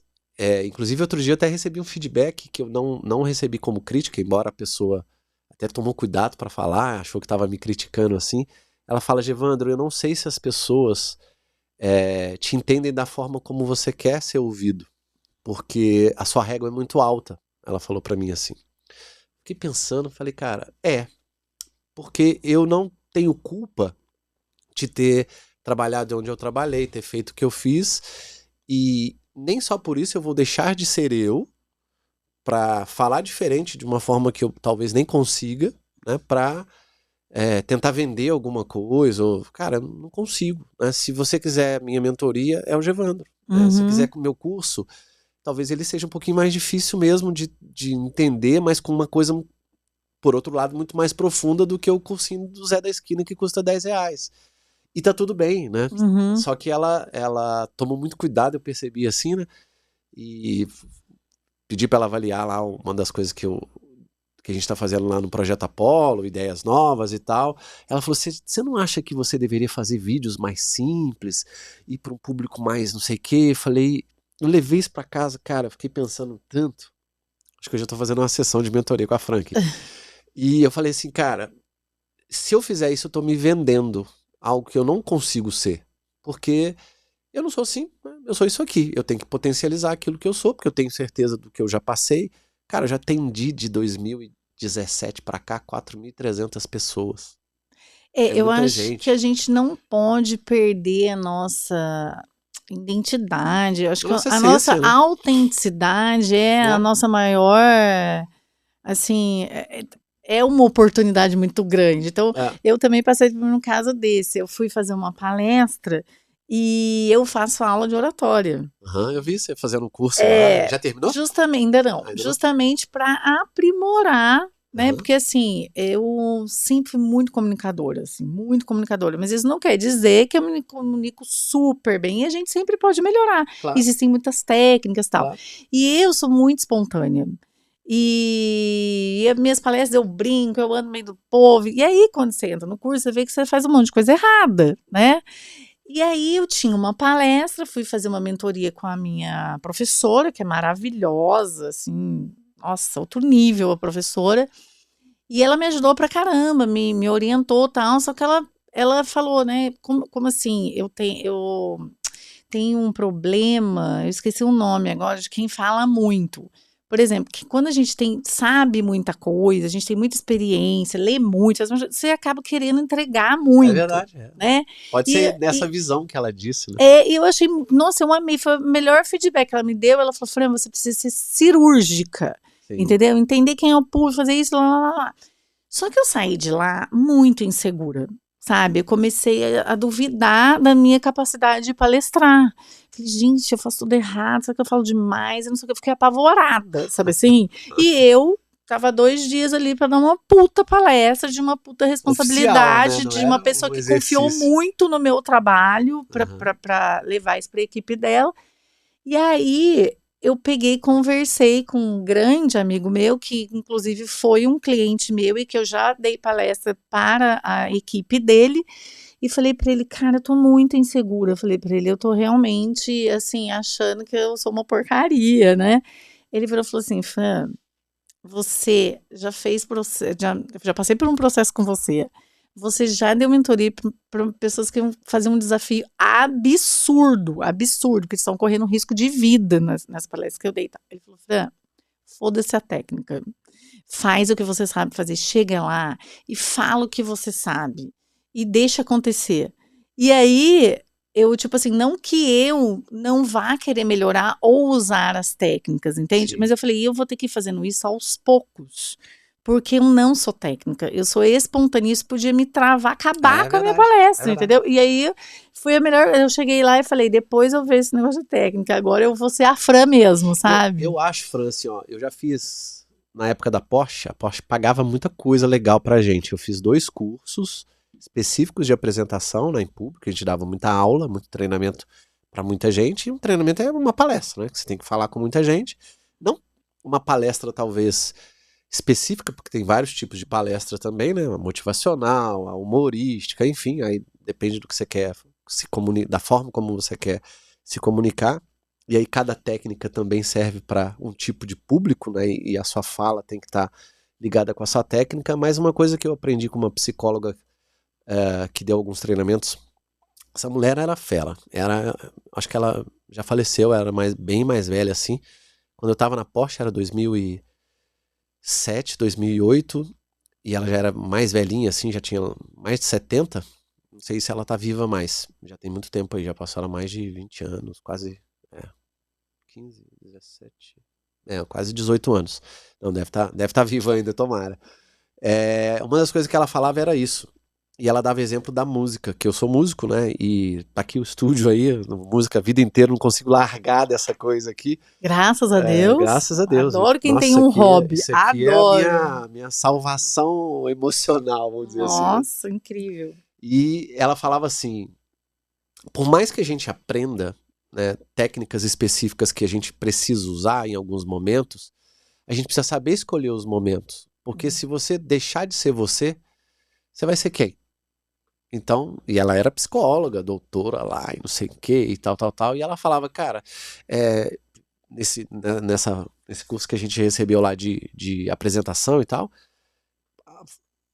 inclusive, outro dia eu até recebi um feedback que eu não recebi como crítica, embora a pessoa até tomou cuidado para falar, achou que estava me criticando assim. Ela fala, Gevandro, eu não sei se as pessoas te entendem da forma como você quer ser ouvido, porque a sua régua é muito alta. Ela falou para mim assim. Fiquei pensando, falei, cara, porque eu não tenho culpa de ter trabalhado onde eu trabalhei, ter feito o que eu fiz, e nem só por isso eu vou deixar de ser eu para falar diferente de uma forma que eu talvez nem consiga, né, para tentar vender alguma coisa, ou, cara, eu não consigo, né? Se você quiser minha mentoria, é o Gevandro, né? Se quiser com o meu curso, talvez ele seja um pouquinho mais difícil mesmo de entender, mas com uma coisa, por outro lado, muito mais profunda do que o cursinho do Zé da Esquina que custa R$10. E tá tudo bem, né? Só que ela tomou muito cuidado, eu percebi assim, né? E pedi pra ela avaliar lá uma das coisas que a gente tá fazendo lá no Projeto Apollo, ideias novas e tal. Ela falou, você não acha que você deveria fazer vídeos mais simples, ir para um público mais não sei o quê? Eu levei isso pra casa, cara, fiquei pensando tanto. Acho que eu já tô fazendo uma sessão de mentoria com a Frank. E eu falei assim, cara, se eu fizer isso, eu tô me vendendo algo que eu não consigo ser. Porque eu não sou assim, né? Eu sou isso aqui. Eu tenho que potencializar aquilo que eu sou, porque eu tenho certeza do que eu já passei. Cara, eu já atendi de 2017 pra cá 4.300 pessoas. Eu muita acho que gente. a gente não pode perder a nossa identidade. Eu acho que Nossa a nossa essência, né? autenticidade é a nossa maior, assim, é uma oportunidade muito grande. Então, eu também passei por um caso desse. Eu fui fazer uma palestra e eu faço aula de oratória. Eu vi você fazendo um curso lá. Já terminou? Justamente, ainda não. Ainda não? Justamente para aprimorar, né? Porque assim, eu sempre fui muito comunicadora, assim, muito comunicadora. Mas isso não quer dizer que eu me comunico super bem. E a gente sempre pode melhorar. Claro. Existem muitas técnicas e tal. Claro. E eu sou muito espontânea. E as minhas palestras eu brinco, eu ando no meio do povo. E aí, quando você entra no curso, você vê que você faz um monte de coisa errada, né? E aí eu tinha uma palestra, fui fazer uma mentoria com a minha professora, que é maravilhosa, assim, nossa, outro nível a professora. E ela me ajudou pra caramba, me orientou e tal, só que ela falou, né, como assim, eu tenho um problema, eu esqueci o nome agora, de quem fala muito. Por exemplo, que quando a gente sabe muita coisa, a gente tem muita experiência, lê muito, você acaba querendo entregar muito. É verdade. Né? Pode ser nessa visão que ela disse, né? Eu achei, nossa, eu amei, foi o melhor feedback que ela me deu. Ela falou, Fran, você precisa ser cirúrgica, entendeu? Entender quem é o público, fazer isso, lá. Só que eu saí de lá muito insegura, sabe? Eu comecei a duvidar da minha capacidade de palestrar. Falei, gente, eu faço tudo errado, só que eu falo demais, eu não sei o que, eu fiquei apavorada, sabe assim? E eu tava 2 dias ali para dar uma puta palestra, de uma puta responsabilidade, oficial, né? De uma pessoa que confiou muito no meu trabalho para levar isso para a equipe dela. E aí eu peguei, conversei com um grande amigo meu, que inclusive foi um cliente meu e que eu já dei palestra para a equipe dele. E falei para ele, cara, eu tô muito insegura. Eu falei para ele, eu tô realmente, assim, achando que eu sou uma porcaria, né? Ele virou e falou assim, Fran, você já fez já passei por um processo com você. Você já deu mentoria para pessoas que faziam um desafio absurdo, que estão correndo risco de vida nas palestras que eu dei. Tá? Ele falou, Fran, foda-se a técnica. Faz o que você sabe fazer, chega lá e fala o que você sabe e deixa acontecer. E aí, eu, tipo assim, não que eu não vá querer melhorar ou usar as técnicas, entende? Sim. Mas eu falei, eu vou ter que ir fazendo isso aos poucos, porque eu não sou técnica, eu sou espontânea, isso podia me travar, acabar com a minha palestra, entendeu? E aí, foi a melhor, eu cheguei lá e falei, depois eu vejo esse negócio de técnica, agora eu vou ser a Fran mesmo, sabe? Eu acho, Fran, assim, ó, eu já fiz, na época da Porsche, a Porsche pagava muita coisa legal pra gente. Eu fiz 2 cursos específicos de apresentação, né, em público, a gente dava muita aula, muito treinamento pra muita gente, e um treinamento é uma palestra, né, que você tem que falar com muita gente. Não uma palestra, talvez, específica, porque tem vários tipos de palestra também, né, a motivacional, a humorística, enfim, aí depende do que você quer se comunicar, da forma como você quer se comunicar. E aí cada técnica também serve para um tipo de público, né? E a sua fala tem que estar ligada com a sua técnica. Mas uma coisa que eu aprendi com uma psicóloga que deu alguns treinamentos, essa mulher era fera. Acho que ela já faleceu, era bem mais velha assim. Quando eu estava na Porsche era 2007, 2008, e ela já era mais velhinha assim, já tinha mais de 70. Não sei se ela tá viva mais. Já tem muito tempo aí, já passaram mais de 20 anos, quase... 15, 17, quase 18 anos. Não, deve tá viva ainda, tomara. Uma das coisas que ela falava era isso. E ela dava exemplo da música, que eu sou músico, né? E tá aqui o estúdio aí, música a vida inteira, não consigo largar dessa coisa aqui. Graças a Deus. Graças a Deus. Adoro quem tem um hobby. Isso aqui Adoro. É a minha salvação emocional, vamos dizer assim. Nossa, incrível. E ela falava assim, por mais que a gente aprenda, né, técnicas específicas que a gente precisa usar em alguns momentos, a gente precisa saber escolher os momentos. Porque se você deixar de ser você, você vai ser quem? Então, e ela era psicóloga, doutora lá, e não sei o que, e tal. E ela falava, cara, nesse curso que a gente recebeu lá de apresentação e tal,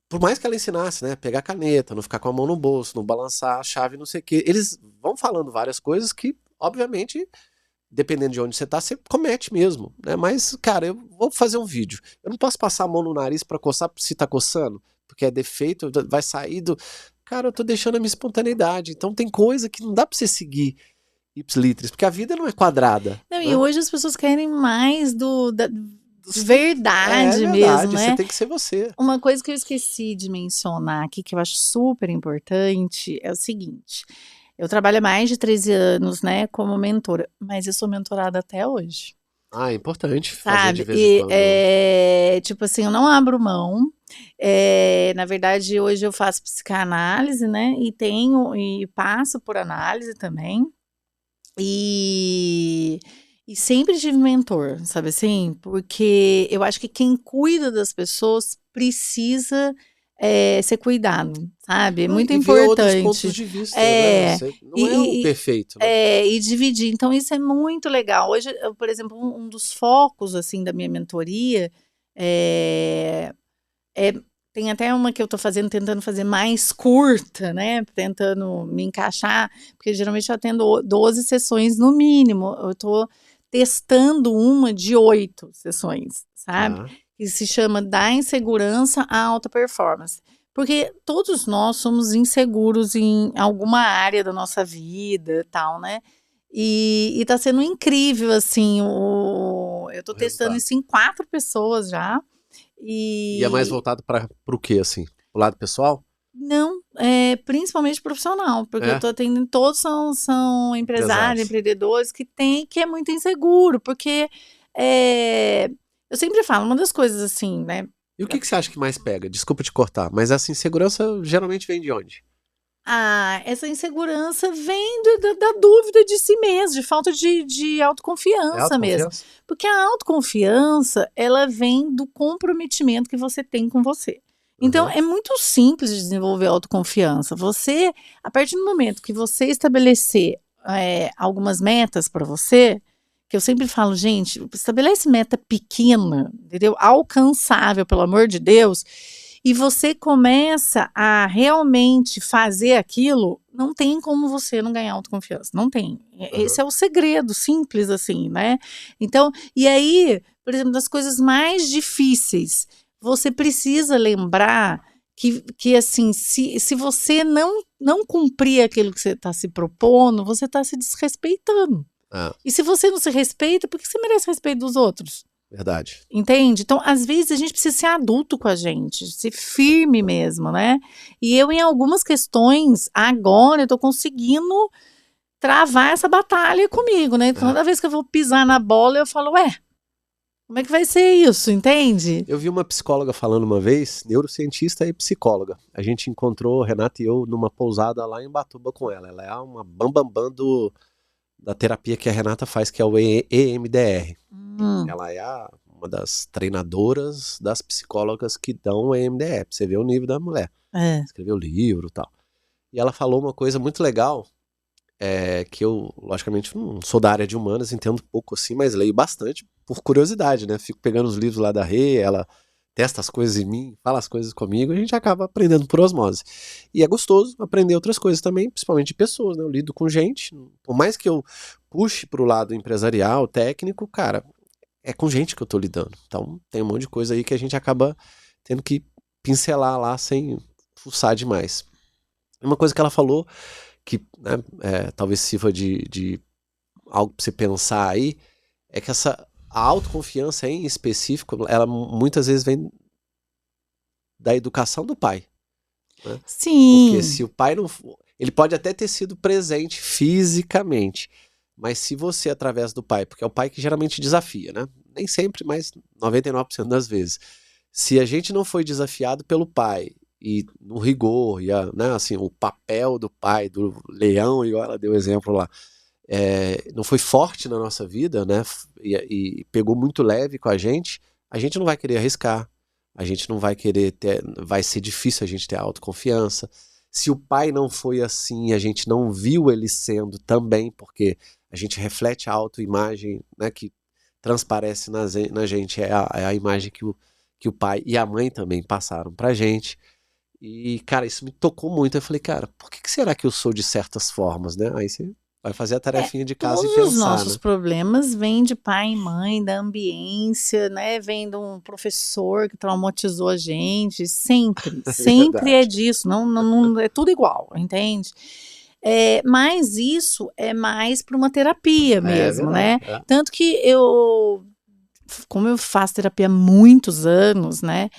por mais que ela ensinasse, né, pegar caneta, não ficar com a mão no bolso, não balançar a chave, não sei o que, eles vão falando várias coisas que, obviamente, dependendo de onde você tá, você comete mesmo, né? Mas, cara, eu vou fazer um vídeo. Eu não posso passar a mão no nariz pra coçar se tá coçando, porque é defeito, vai sair do... Cara, eu tô deixando a minha espontaneidade. Então tem coisa que não dá pra você seguir ipsilitris, porque a vida não é quadrada. Não, né? E hoje as pessoas querem mais de verdade mesmo, né? Você tem que ser você. Uma coisa que eu esqueci de mencionar aqui, que eu acho super importante, é o seguinte... Eu trabalho há mais de 13 anos, né, como mentora, mas eu sou mentorada até hoje. É importante sabe? fazer de vez em quando. Tipo assim, eu não abro mão. Na verdade, hoje eu faço psicanálise, né, e passo por análise também. E sempre tive mentor, sabe assim? Porque eu acho que quem cuida das pessoas precisa... ser cuidado, sabe? É muito importante. Outros pontos de vista, né? Você não é o perfeito. Né? E dividir. Então, isso é muito legal. Hoje, por exemplo, um dos focos, assim, da minha mentoria tem até uma que eu tô tentando fazer mais curta, né? Tentando me encaixar, porque geralmente eu atendo 12 sessões no mínimo. Eu tô testando uma de 8 sessões, sabe? Que se chama Da Insegurança à Alta Performance. Porque todos nós somos inseguros em alguma área da nossa vida e tal, né? E tá sendo incrível, assim, eu tô testando isso em 4 pessoas já. E é mais voltado para o quê, assim? O lado pessoal? Não, principalmente profissional, porque eu tô atendendo, todos são empresários, empreendedores que é muito inseguro, porque eu sempre falo, uma das coisas assim, né? E o que você acha que mais pega? Desculpa te cortar, mas essa insegurança geralmente vem de onde? Essa insegurança vem da dúvida de si mesmo, de falta de autoconfiança mesmo. Porque a autoconfiança, ela vem do comprometimento que você tem com você. Então, é muito simples de desenvolver autoconfiança. Você, a partir do momento que você estabelecer algumas metas para você, que eu sempre falo, gente, estabelece meta pequena, entendeu? Alcançável, pelo amor de Deus, e você começa a realmente fazer aquilo, não tem como você não ganhar autoconfiança, não tem. Esse é o segredo, simples assim, né? Então, e aí, por exemplo, das coisas mais difíceis, você precisa lembrar que assim, se você não cumprir aquilo que você está se propondo, você está se desrespeitando. E se você não se respeita, por que você merece respeito dos outros? Verdade. Entende? Então, às vezes, a gente precisa ser adulto com a gente, ser firme mesmo, né? E eu, em algumas questões, agora, eu tô conseguindo travar essa batalha comigo, né? Então, toda vez que eu vou pisar na bola, eu falo, como é que vai ser isso, entende? Eu vi uma psicóloga falando uma vez, neurocientista e psicóloga. A gente encontrou, Renata e eu, numa pousada lá em Ubatuba com ela. Ela é uma bambambam da terapia que a Renata faz, que é o EMDR. Ela é uma das treinadoras das psicólogas que dão o EMDR. Pra você ver o nível da mulher. Escreveu livro e tal. E ela falou uma coisa muito legal, que eu, logicamente, não sou da área de humanas, entendo pouco assim, mas leio bastante por curiosidade, né? Fico pegando os livros lá da Rê, ela testa as coisas em mim, fala as coisas comigo, a gente acaba aprendendo por osmose. E é gostoso aprender outras coisas também, principalmente de pessoas, né? Eu lido com gente, por mais que eu puxe pro lado empresarial, técnico, cara, é com gente que eu tô lidando. Então tem um monte de coisa aí que a gente acaba tendo que pincelar lá sem fuçar demais. Uma coisa que ela falou, que né, talvez sirva de algo para você pensar aí, é que a autoconfiança em específico, ela muitas vezes vem da educação do pai. Né? Sim. Porque se o pai não... Ele pode até ter sido presente fisicamente, mas se você, através do pai, porque é o pai que geralmente desafia, né? Nem sempre, mas 99% das vezes. Se a gente não foi desafiado pelo pai, e no rigor, né, assim, o papel do pai, do leão, igual ela deu exemplo lá, não foi forte na nossa vida, né, e pegou muito leve com a gente não vai querer arriscar, a gente não vai querer vai ser difícil a gente ter autoconfiança. Se o pai não foi assim, a gente não viu ele sendo também, porque a gente reflete a autoimagem, né, que transparece na gente, é a imagem que o pai e a mãe também passaram pra gente. E, cara, isso me tocou muito. Eu falei, cara, por que será que eu sou de certas formas, né? Aí você vai fazer a tarefinha de casa e pensar, todos os nossos né? problemas vêm de pai e mãe, da ambiência, né? Vem de um professor que traumatizou a gente. Sempre, sempre é disso. Não, é tudo igual, entende? Mas isso é mais para uma terapia mesmo, né? Tanto que como eu faço terapia há muitos anos, né?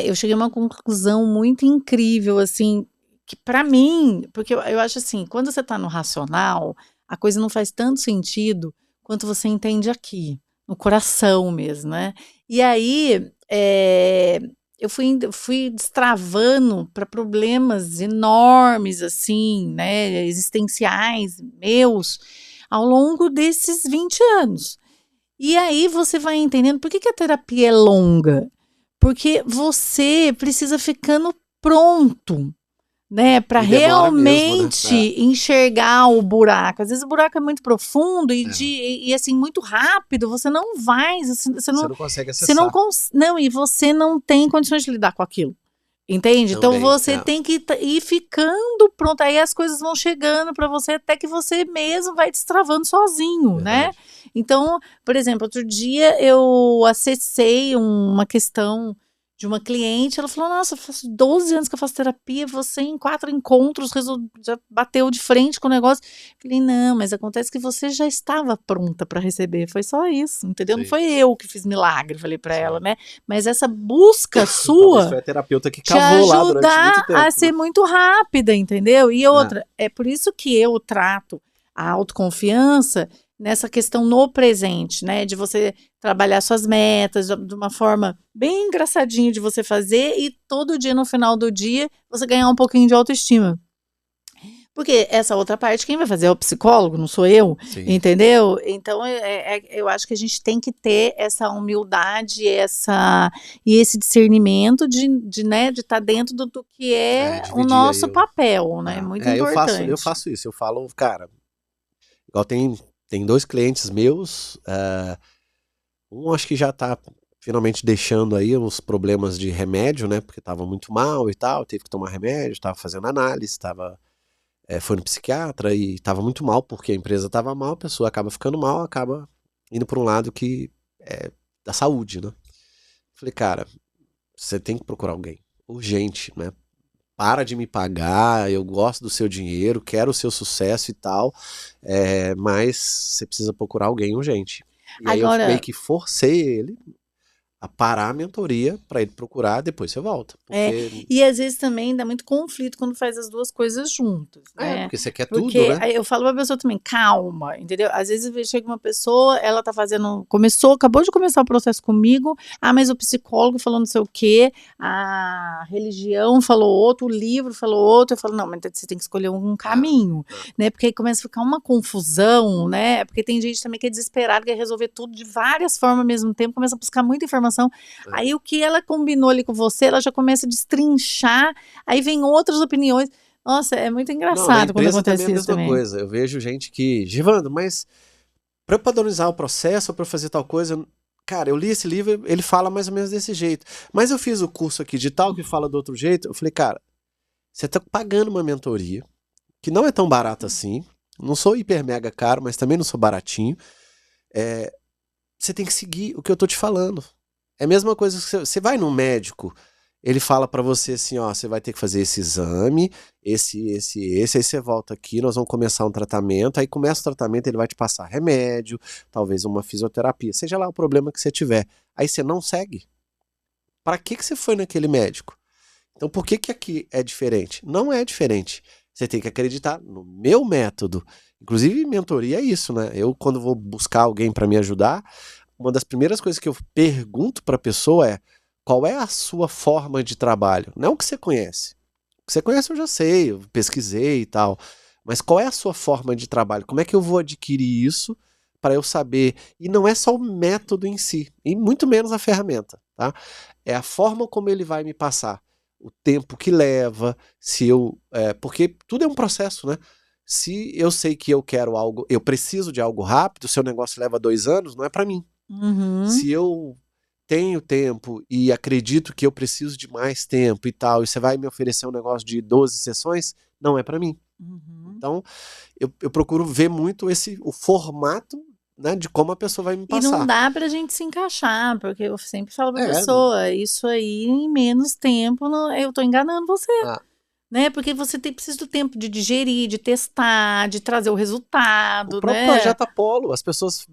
Eu cheguei a uma conclusão muito incrível, assim, que para mim, porque eu acho assim, quando você tá no racional, a coisa não faz tanto sentido quanto você entende aqui, no coração mesmo, né? E aí, eu fui destravando para problemas enormes, assim, né, existenciais meus, ao longo desses 20 anos. E aí você vai entendendo por que a terapia é longa. Porque você precisa ficando pronto, né, para realmente mesmo, né? enxergar o buraco. Às vezes o buraco é muito profundo e assim muito rápido, você não vai, você não consegue acessar. E você não tem condições de lidar com aquilo. Entende? Então você tem que ir ficando pronto, aí as coisas vão chegando para você até que você mesmo vai destravando sozinho, né? Então, por exemplo, outro dia eu acessei uma questão de uma cliente, ela falou, nossa, faz 12 anos que eu faço terapia, você em 4 encontros já bateu de frente com o negócio. Falei, não, mas acontece que você já estava pronta para receber, foi só isso, entendeu? Sim. Não foi eu que fiz milagre, falei para ela, né? Mas essa busca sua foi a terapeuta que cavou lá durante muito tempo, a ser muito rápida, entendeu? E outra, é por isso que eu trato a autoconfiança nessa questão no presente, né? De você trabalhar suas metas de uma forma bem engraçadinha de você fazer e todo dia, no final do dia, você ganhar um pouquinho de autoestima. Porque essa outra parte, quem vai fazer é o psicólogo, não sou eu, Sim. Entendeu? Então, eu acho que a gente tem que ter essa humildade e esse discernimento de estar dentro do que é o nosso papel, né? Muito importante. Eu faço isso, eu falo, cara, igual tem tem 2 clientes meus, um acho que já tá finalmente deixando aí os problemas de remédio, né, porque tava muito mal e tal, teve que tomar remédio, tava fazendo análise, foi no psiquiatra e tava muito mal porque a empresa tava mal, a pessoa acaba ficando mal, acaba indo para um lado que é da saúde, né. Falei, cara, você tem que procurar alguém, urgente, né, para de me pagar, eu gosto do seu dinheiro, quero o seu sucesso e tal, mas você precisa procurar alguém urgente. E aí eu meio Agora, que forcei ele a parar a mentoria para ele procurar, depois você volta. Porque, e às vezes também dá muito conflito quando faz as duas coisas juntas, né? porque você quer tudo, Porque né? aí eu falo pra pessoa também, calma, entendeu? Às vezes chega uma pessoa, ela tá fazendo, acabou de começar o processo comigo, mas o psicólogo falou não sei o quê, a religião falou outro, o livro falou outro, eu falo, não, mas você tem que escolher um Ah, caminho, ah, né? Porque aí começa a ficar uma confusão, né? Porque tem gente também que é desesperada, quer resolver tudo de várias formas ao mesmo tempo, começa a buscar muita informação. ah. Aí o que ela combinou ali com você, ela já começa a destrinchar, aí vem outras opiniões. Nossa, é muito Não, na engraçado quando empresa também é acontece a isso mesma também. coisa. Eu vejo gente que, Givando, mas para eu padronizar o processo, para eu fazer tal coisa, cara, eu li esse livro, ele fala mais ou menos desse jeito. Mas eu fiz o curso aqui de tal que fala do outro jeito. Eu falei, cara, você tá pagando uma mentoria que não é tão barata assim. Não sou hiper mega caro, mas também não sou baratinho. Você tem que seguir o que eu tô te falando. É a mesma coisa que você vai no médico, ele fala pra você assim, ó, você vai ter que fazer esse exame, aí você volta aqui, nós vamos começar um tratamento, aí começa o tratamento, ele vai te passar remédio, talvez uma fisioterapia, seja lá o problema que você tiver. Aí você não segue. Pra que você foi naquele médico? Então por que que aqui é diferente? Não é diferente. Você tem que acreditar no meu método. Inclusive, mentoria é isso, né? Eu, quando vou buscar alguém pra me ajudar, uma das primeiras coisas que eu pergunto para a pessoa é: qual é a sua forma de trabalho? Não o que você conhece. O que você conhece eu já sei, eu pesquisei e tal. Mas qual é a sua forma de trabalho? Como é que eu vou adquirir isso para eu saber? E não é só o método em si, e muito menos a ferramenta, tá? É a forma como ele vai me passar, o tempo que leva, se eu, porque tudo é um processo, né? Se eu sei que eu quero algo, eu preciso de algo rápido, seu negócio leva 2 anos, não é para mim. Uhum, Se eu tenho tempo e acredito que eu preciso de mais tempo e tal, e você vai me oferecer um negócio de 12 sessões, não é para mim. uhum. Então, eu procuro ver muito o formato, né, de como a pessoa vai me E não passar. dá pra gente se encaixar, porque eu sempre falo pra É, pessoa, isso aí em menos tempo, eu tô enganando você, ah, né? Porque você precisa do tempo de digerir, de testar, de trazer o o resultado, próprio né? projeto Apollo, as pessoas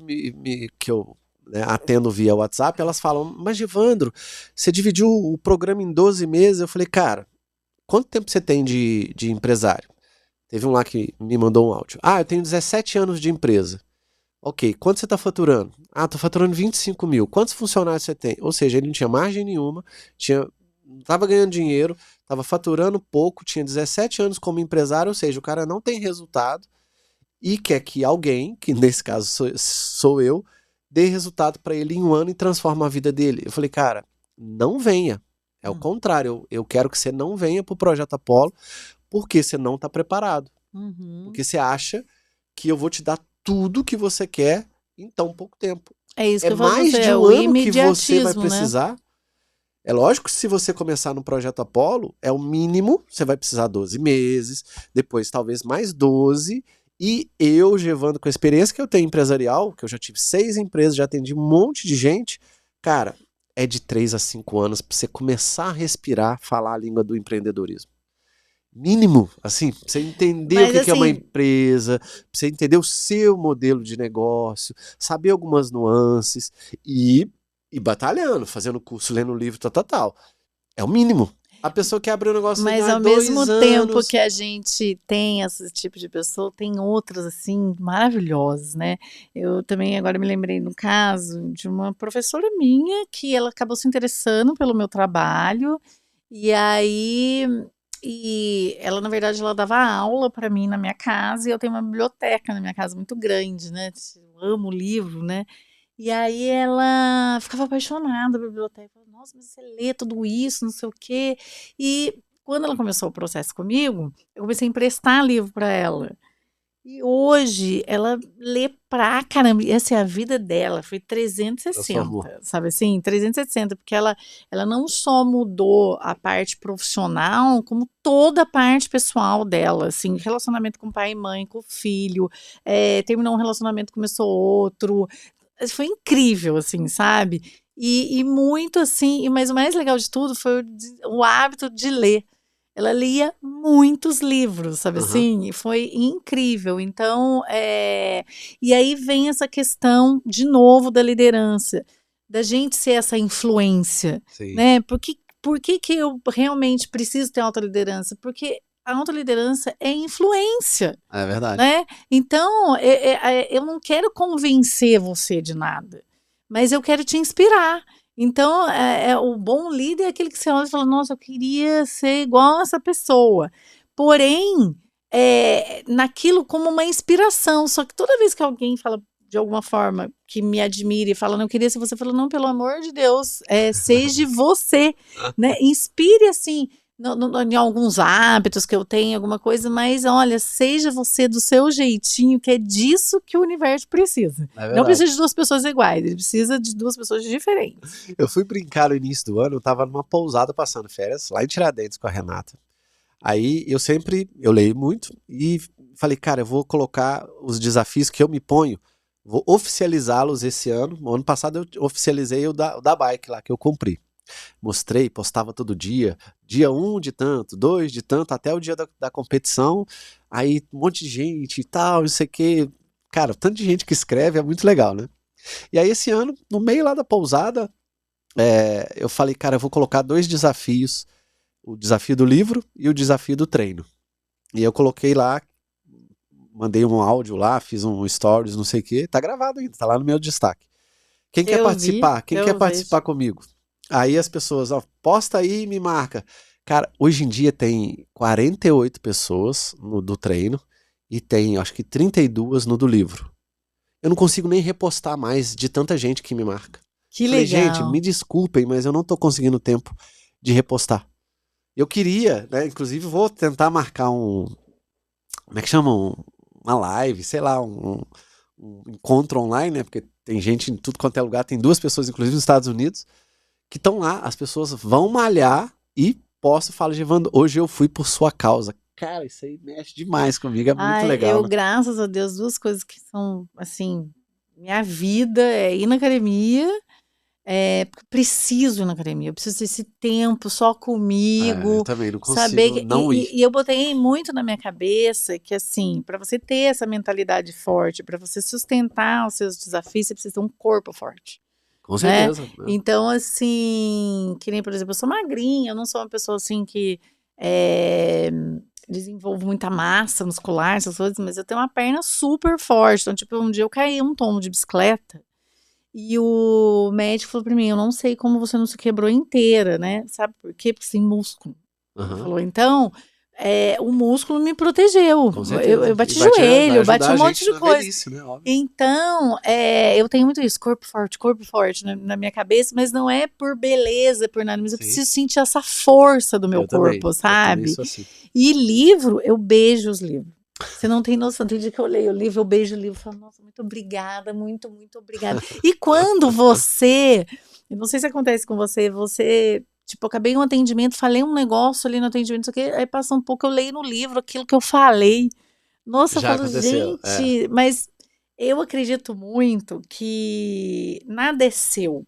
que eu, né, atendo via WhatsApp, elas falam, mas Givandro, você dividiu o programa em 12 meses? Eu falei, cara, quanto tempo você tem de empresário? Teve um lá que me mandou um áudio. Ah, eu tenho 17 anos de empresa. Ok, quanto você está faturando? Ah, estou faturando 25 mil. Quantos funcionários você tem? Ou seja, ele não tinha margem nenhuma, não estava ganhando dinheiro, estava faturando pouco, tinha 17 anos como empresário, ou seja, o cara não tem resultado e quer que alguém, que nesse caso sou eu, dê resultado para ele em um ano e transforme a vida dele. Eu falei, cara, não venha. É o Hum. contrário, eu quero que você não venha para o Projeto Apollo porque você não está preparado. Uhum. Porque você acha que eu vou te dar tudo que você quer em tão pouco tempo. É isso É que eu falo pra mais você, de é um o ano que você vai imediatismo, né? precisar. É lógico que se você começar no Projeto Apollo, é o mínimo, você vai precisar 12 meses, depois talvez mais 12. E eu, levando com a experiência que eu tenho empresarial, que eu já tive 6 empresas, já atendi um monte de gente, cara, é de 3 a 5 anos para você começar a respirar, falar a língua do empreendedorismo. Mínimo, assim, pra você entender o Mas que que é uma assim, empresa, pra você entender o seu modelo de negócio, saber algumas nuances e batalhando, fazendo curso, lendo livro, tal, tal, tal. É o mínimo. A pessoa que abre um negócio mas há ao mesmo 2 tempo anos. que a gente tem esse tipo de pessoa, tem outras assim maravilhosas, né? Eu também agora me lembrei no caso de uma professora minha que ela acabou se interessando pelo meu trabalho e aí ela na verdade ela dava aula para mim na minha casa e eu tenho uma biblioteca na minha casa muito grande, né? Eu amo livro, né? E aí ela ficava apaixonada pela biblioteca. Falava, nossa, mas você lê tudo isso, não sei o quê. E quando ela começou o processo comigo, eu comecei a emprestar livro para ela. E hoje ela lê pra caramba. E essa é a vida dela, foi Transformou. 360, sabe assim? 360, porque ela não só mudou a parte profissional, como toda a parte pessoal dela, assim, relacionamento com pai e mãe, com o filho, terminou um relacionamento, começou outro. Foi incrível, assim, sabe? E muito assim, mas o mais legal de tudo foi o hábito de ler. Ela lia muitos livros, sabe Aham, assim? E foi incrível. Então, e aí vem essa questão, de novo, da liderança, da gente ser essa influência, sim, né? Por que eu realmente preciso ter alta liderança? Porque a alta liderança é influência, é verdade. né? Então, eu não quero convencer você de nada, mas eu quero te inspirar. Então, o bom líder é aquele que você olha e fala, nossa, eu queria ser igual a essa pessoa. Porém, naquilo como uma inspiração. Só que toda vez que alguém fala de alguma forma que me admire e fala, não, eu queria ser você, fala, não, pelo amor de Deus, seja você, né? Inspire assim em alguns hábitos que eu tenho, alguma coisa, mas olha, seja você do seu jeitinho, que é disso que o universo precisa. É Não verdade. precisa de duas pessoas iguais, ele precisa de duas pessoas diferentes. Eu fui brincar no início do ano, eu tava numa pousada passando férias, lá em Tiradentes com a Renata. Aí eu leio muito e falei, cara, eu vou colocar os desafios que eu me ponho, vou oficializá-los esse ano. O ano passado eu oficializei o da bike lá, que eu cumpri. Mostrei, postava todo dia 1 de tanto, 2 de tanto, até o dia da competição. Aí um monte de gente e tal, não sei o quê. Cara, tanto de gente que escreve é muito legal, né? E aí esse ano, no meio lá da pousada, eu falei, cara, eu vou colocar 2 desafios, o desafio do livro e o desafio do treino. E eu coloquei lá, mandei um áudio lá, fiz um stories, não sei o que, tá gravado ainda, tá lá no meu destaque. Quem quer Eu vi, participar? Quem quer eu vejo. participar comigo? Aí as pessoas, ó, posta aí e me marca. Cara, hoje em dia tem 48 pessoas no do treino e tem, acho que 32 no do livro. Eu não consigo nem repostar mais de tanta gente que me marca. Que Falei, gente, me legal. desculpem, mas eu não tô conseguindo tempo de repostar. Eu queria, né? Inclusive, vou tentar marcar como é que chama? Uma live, sei lá, um encontro online, né? Porque tem gente em tudo quanto é lugar, tem 2 pessoas, inclusive nos Estados Unidos, que estão lá. As pessoas vão malhar e posso falar, Givando, hoje eu fui por sua causa. Cara, isso aí mexe demais comigo, é muito Ai, legal, né? graças a Deus, duas coisas que são, assim, minha vida é ir na academia. Porque eu preciso ir na academia, eu preciso desse tempo só Eu comigo, também não saber consigo que, não ir. e eu botei muito na minha cabeça que assim, para você ter essa mentalidade forte, para você sustentar os seus desafios, você precisa ter um corpo forte, Com né? certeza, né? Então, assim, que nem, por exemplo, eu sou magrinha, eu não sou uma pessoa assim que é, desenvolvo muita massa muscular, essas coisas, mas eu tenho uma perna super forte. Então, tipo, um dia eu caí um tombo de bicicleta. E o médico falou pra mim: eu não sei como você não se quebrou inteira, né? Sabe por quê? Porque você tem músculo. Ele Aham, falou: então, o músculo me protegeu. com Eu, certeza. eu E bati vai joelho, bati ajudar um a monte gente de na coisa. velhice, né? Óbvio. Então, eu tenho muito isso, corpo forte na minha cabeça, mas não é por beleza, por nada, mas eu Sim, preciso sentir essa força do meu eu também. corpo, Eu também sabe? sou assim. E livro, eu beijo os livros. Você não tem noção. Tem dia que eu leio o livro, eu beijo o livro e falo, nossa, muito obrigada, muito, muito obrigada. E quando você, eu não sei se acontece com você, tipo, eu acabei um atendimento, falei um negócio ali no atendimento, isso aqui, aí passa um pouco, eu leio no livro aquilo que eu falei. Nossa, eu Já falo, aconteceu, é. gente, mas eu acredito muito que nada é seu,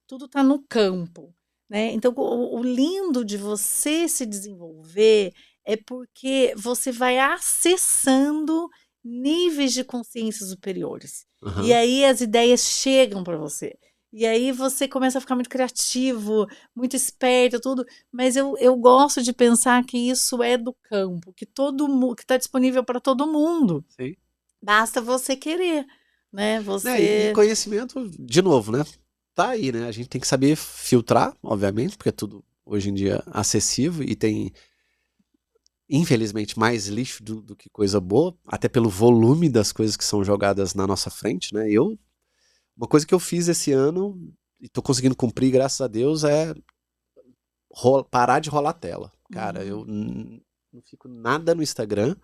tudo está no campo, né? Então, o lindo de você se desenvolver é porque você vai acessando níveis de consciência superiores. E Aham. aí as ideias chegam para você. E aí você começa a ficar muito criativo, muito esperto, tudo. Mas eu gosto de pensar que isso é do campo, que todo mundo, que está disponível para todo mundo. Sim. Basta você querer, né? Né, e Você. conhecimento, de novo, né? Tá aí, né? A gente tem que saber filtrar, obviamente, porque é tudo hoje em dia acessível e tem, infelizmente, mais lixo do que coisa boa, até pelo volume das coisas que são jogadas na nossa frente, né? Uma coisa que eu fiz esse ano e tô conseguindo cumprir, graças a Deus, é parar de rolar tela. Cara, eu Uhum. não fico nada no Instagram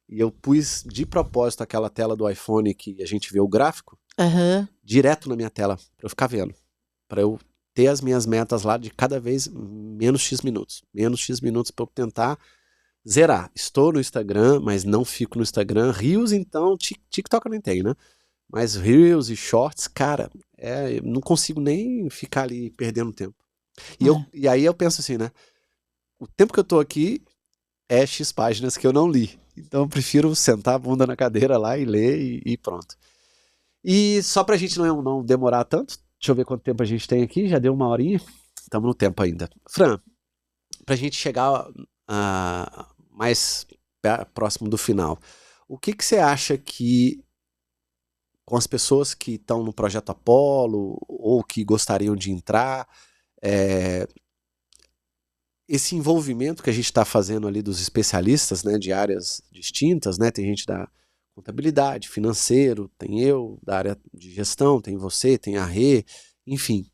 e eu pus de propósito aquela tela do iPhone que a gente vê o gráfico, direto na minha tela, para eu ficar vendo. Para eu ter as minhas metas lá de cada vez menos X minutos. Menos X minutos para eu tentar zerar. Estou no Instagram, mas não fico no Instagram. Reels, então, TikTok eu nem tenho, né? Mas Reels e Shorts, cara, eu não consigo nem ficar ali perdendo tempo. E aí eu penso assim, né? O tempo que eu tô aqui é X páginas que eu não li. Então eu prefiro sentar a bunda na cadeira lá e ler e pronto. E só pra gente não demorar tanto, deixa eu ver quanto tempo a gente tem aqui, já deu 1 horinha, estamos no tempo ainda. Fran, pra gente chegar mais próximo do final, o que você acha que, com as pessoas que estão no Projeto Apollo ou que gostariam de entrar, esse envolvimento que a gente está fazendo ali dos especialistas, né, de áreas distintas, né, tem gente da contabilidade, financeiro, tem eu, da área de gestão, tem você, tem a Rê, enfim.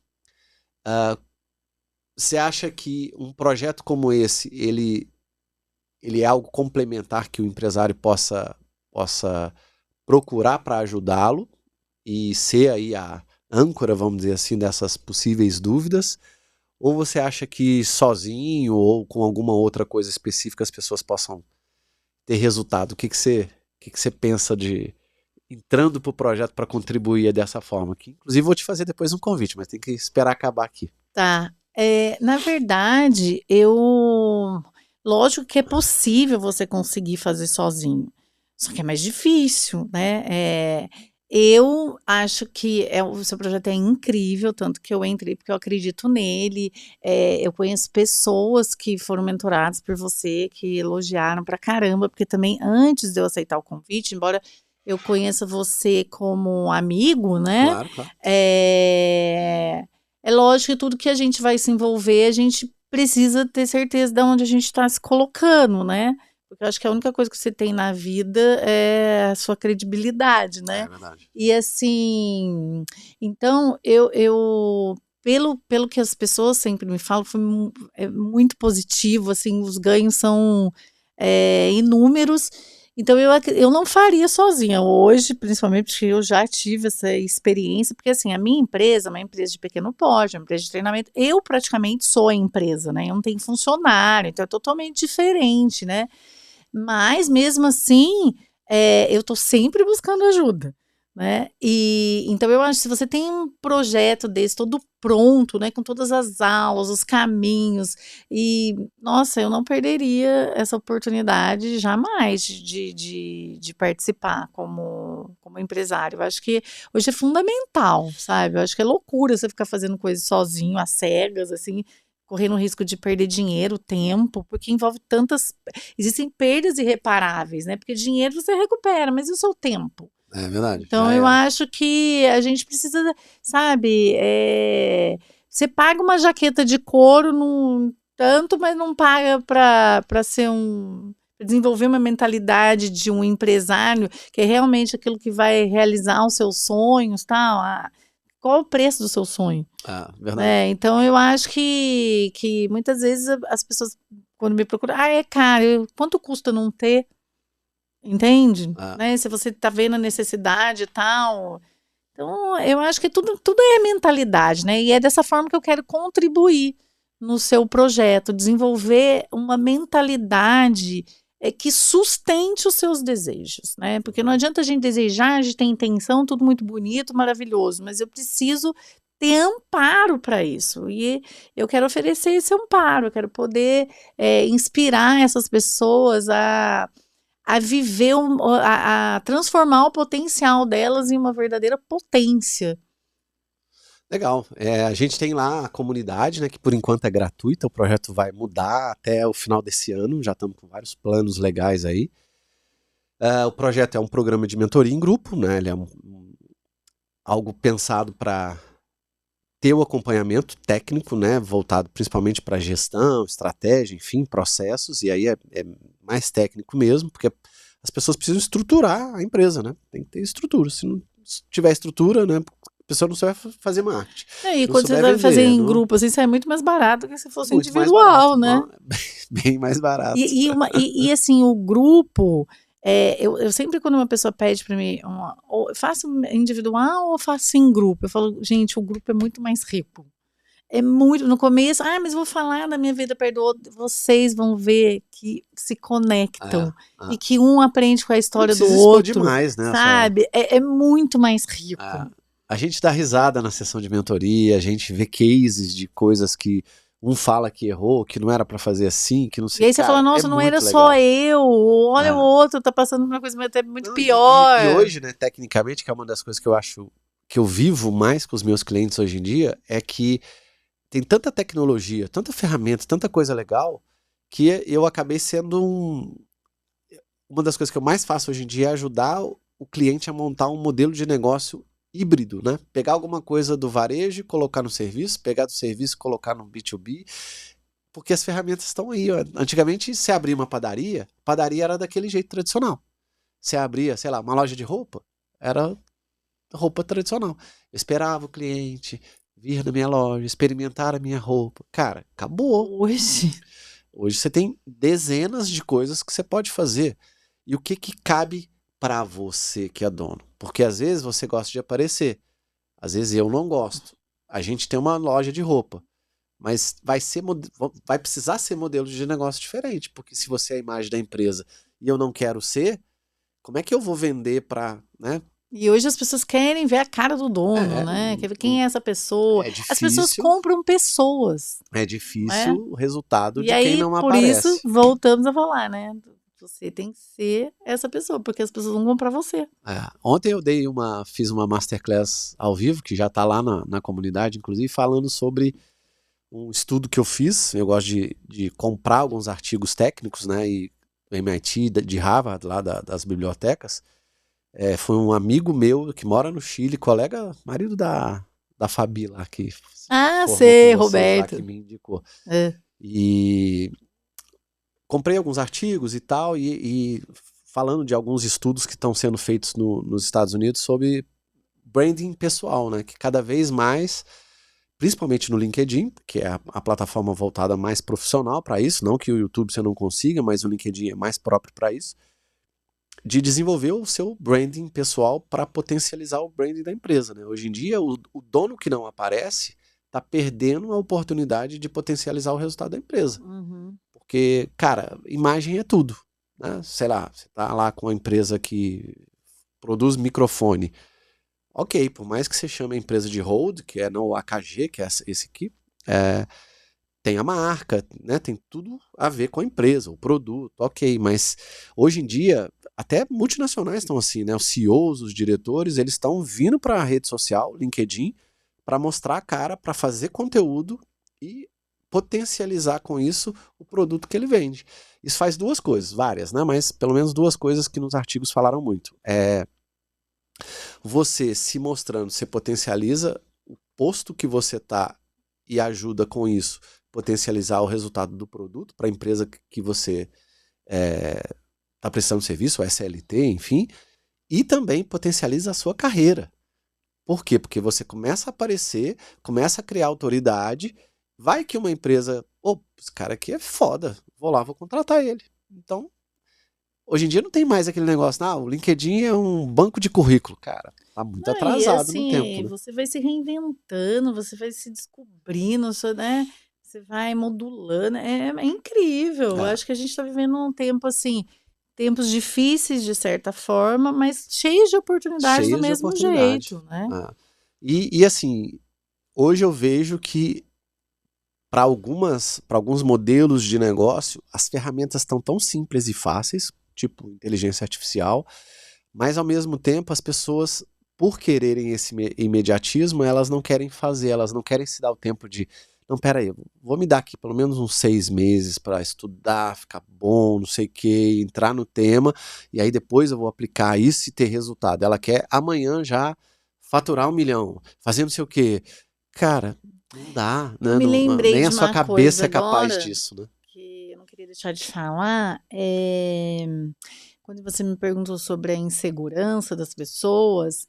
Você acha que um projeto como esse, ele é algo complementar que o empresário possa procurar para ajudá-lo e ser aí a âncora, vamos dizer assim, dessas possíveis dúvidas? Ou você acha que sozinho ou com alguma outra coisa específica as pessoas possam ter resultado? O que você pensa de entrando para o projeto para contribuir dessa forma? Que, inclusive, vou te fazer depois um convite, mas tem que esperar acabar aqui. Tá. Na verdade, lógico que é possível você conseguir fazer sozinho, só que é mais difícil, né? Eu acho que o seu projeto é incrível, tanto que eu entrei porque eu acredito nele. Eu conheço pessoas que foram mentoradas por você, que elogiaram pra caramba, porque também antes de eu aceitar o convite, embora eu conheça você como amigo, né? Claro, claro. É lógico que tudo que a gente vai se envolver, a gente precisa ter certeza de onde a gente está se colocando, né? Porque eu acho que a única coisa que você tem na vida é a sua credibilidade, né? É verdade. E assim, então pelo que as pessoas sempre me falam, foi muito positivo, assim, os ganhos são inúmeros. Então eu não faria sozinha hoje, principalmente porque eu já tive essa experiência, porque assim, a minha empresa é uma empresa de pequeno porte, uma empresa de treinamento, eu praticamente sou a empresa, né? Eu não tenho funcionário, então é totalmente diferente, né? Mas mesmo assim, eu estou sempre buscando ajuda, né? E então eu acho que se você tem um projeto desse todo pronto, né, com todas as aulas, os caminhos, e nossa, eu não perderia essa oportunidade jamais de participar como empresário. Eu acho que hoje é fundamental, sabe? Eu acho que é loucura você ficar fazendo coisas sozinho, às cegas, assim, correndo o risco de perder dinheiro, tempo, porque envolve existem perdas irreparáveis, né? Porque dinheiro você recupera, mas e o seu tempo? É verdade. Então eu acho que a gente precisa, sabe, você paga uma jaqueta de couro tanto, mas não paga para desenvolver uma mentalidade de um empresário, que é realmente aquilo que vai realizar os seus sonhos, tal. Qual o preço do seu sonho? Verdade. Então eu acho que muitas vezes as pessoas, quando me procuram, é caro, quanto custa não ter? Entende? Né? Se você está vendo a necessidade e tal. Então, eu acho que tudo é mentalidade, né? E é dessa forma que eu quero contribuir no seu projeto, desenvolver uma mentalidade que sustente os seus desejos, né? Porque não adianta a gente desejar, a gente tem intenção, tudo muito bonito, maravilhoso, mas eu preciso ter amparo para isso, e eu quero oferecer esse amparo, eu quero poder inspirar essas pessoas a viver, a transformar o potencial delas em uma verdadeira potência. Legal. A gente tem lá a comunidade, né, que por enquanto é gratuita, o projeto vai mudar até o final desse ano, já estamos com vários planos legais aí. O projeto é um programa de mentoria em grupo, né, ele é algo pensado para ter o acompanhamento técnico, né, voltado principalmente para gestão, estratégia, enfim, processos, e aí é mais técnico mesmo, porque as pessoas precisam estruturar a empresa, né, tem que ter estrutura, se não tiver estrutura, né, a pessoa não sabe fazer marketing. E quando você vai fazer em grupo, assim, isso é muito mais barato do que se fosse individual, né? Bem mais barato. E assim, o grupo, Eu sempre, quando uma pessoa pede para mim, ou eu faço individual ou faço em grupo, eu falo, gente, o grupo é muito mais rico. É muito, no começo, mas vou falar da minha vida perto do outro, vocês vão ver que se conectam e que um aprende com a Não história do precisa expor outro, demais, né? sabe? É muito mais rico. A gente dá risada na sessão de mentoria, a gente vê cases de coisas que um fala que errou, que não era pra fazer assim, que não sei. E aí você fala, nossa, não era só eu, olha o outro, tá passando por uma coisa até muito pior. E hoje, né, tecnicamente, que é uma das coisas que eu acho que eu vivo mais com os meus clientes hoje em dia, é que tem tanta tecnologia, tanta ferramenta, tanta coisa legal, que eu acabei sendo uma das coisas que eu mais faço hoje em dia é ajudar o cliente a montar um modelo de negócio híbrido, né? Pegar alguma coisa do varejo e colocar no serviço, pegar do serviço e colocar no B2B, porque as ferramentas estão aí. Ó. Antigamente, se abrir uma padaria era daquele jeito tradicional. Se abria, sei lá, uma loja de roupa, era roupa tradicional. Eu esperava o cliente vir na minha loja, experimentar a minha roupa. Cara, acabou. Hoje você tem dezenas de coisas que você pode fazer. E o que cabe para você que é dono? Porque às vezes você gosta de aparecer, às vezes eu não gosto. A gente tem uma loja de roupa, mas vai precisar ser modelo de negócio diferente, porque se você é a imagem da empresa e eu não quero ser, como é que eu vou vender para, né? E hoje as pessoas querem ver a cara do dono, né? Quer ver quem é essa pessoa. As pessoas compram pessoas. É difícil o resultado e de aí, quem não por aparece. Isso, voltamos a falar, né? Você tem que ser essa pessoa, porque as pessoas vão comprar você. Ontem eu fiz uma masterclass ao vivo, que já está lá na comunidade, inclusive, falando sobre um estudo que eu fiz. Eu gosto de comprar alguns artigos técnicos, né? E MIT, de Harvard, lá das bibliotecas. Foi um amigo meu que mora no Chile, colega, marido da Fabi lá, que sei, Roberto. lá, que me indicou. E comprei alguns artigos e tal, e falando de alguns estudos que estão sendo feitos nos Estados Unidos sobre branding pessoal, né? Que cada vez mais, principalmente no LinkedIn, que é a plataforma voltada mais profissional para isso, não que o YouTube você não consiga, mas o LinkedIn é mais próprio para isso, de desenvolver o seu branding pessoal para potencializar o branding da empresa, né? Hoje em dia, o dono que não aparece está perdendo a oportunidade de potencializar o resultado da empresa. Porque, cara, imagem é tudo, né? Sei lá, você tá lá com uma empresa que produz microfone. Ok, por mais que você chame a empresa de Rode, que é no AKG, que é esse aqui, tem a marca, né? Tem tudo a ver com a empresa, o produto, ok. Mas hoje em dia, até multinacionais estão assim, né? Os CEOs, os diretores, eles estão vindo para a rede social, LinkedIn, para mostrar a cara, para fazer conteúdo e potencializar com isso o produto que ele vende. Isso faz duas coisas, várias, né? Mas pelo menos duas coisas que nos artigos falaram muito. Você se mostrando, você potencializa o posto que você está e ajuda com isso potencializar o resultado do produto para a empresa que você está prestando serviço, o SLT, enfim, e também potencializa a sua carreira. Por quê? Porque você começa a aparecer, começa a criar autoridade, vai que uma empresa, esse cara aqui é foda, vou lá, vou contratar ele. Então, hoje em dia não tem mais aquele negócio, o LinkedIn é um banco de currículo, cara. Tá muito atrasado no tempo. Né? Você vai se reinventando, você vai se descobrindo, né? Você vai modulando, é incrível. Eu acho que a gente está vivendo um tempo assim, tempos difíceis de certa forma, mas cheios de oportunidades do mesmo jeito, né? E assim, hoje eu vejo que para alguns modelos de negócio, as ferramentas estão tão simples e fáceis, tipo inteligência artificial, mas ao mesmo tempo as pessoas, por quererem esse imediatismo, elas não querem fazer, elas não querem se dar o tempo de não, peraí, vou me dar aqui pelo menos uns 6 meses para estudar, ficar bom, não sei o que, entrar no tema, e aí depois eu vou aplicar isso e ter resultado. Ela quer amanhã já faturar 1 milhão, fazer não sei o que. Cara, não dá, né? Me lembrei nem de a sua uma cabeça coisa é capaz agora, disso, né? Que eu não queria deixar de falar, quando você me perguntou sobre a insegurança das pessoas,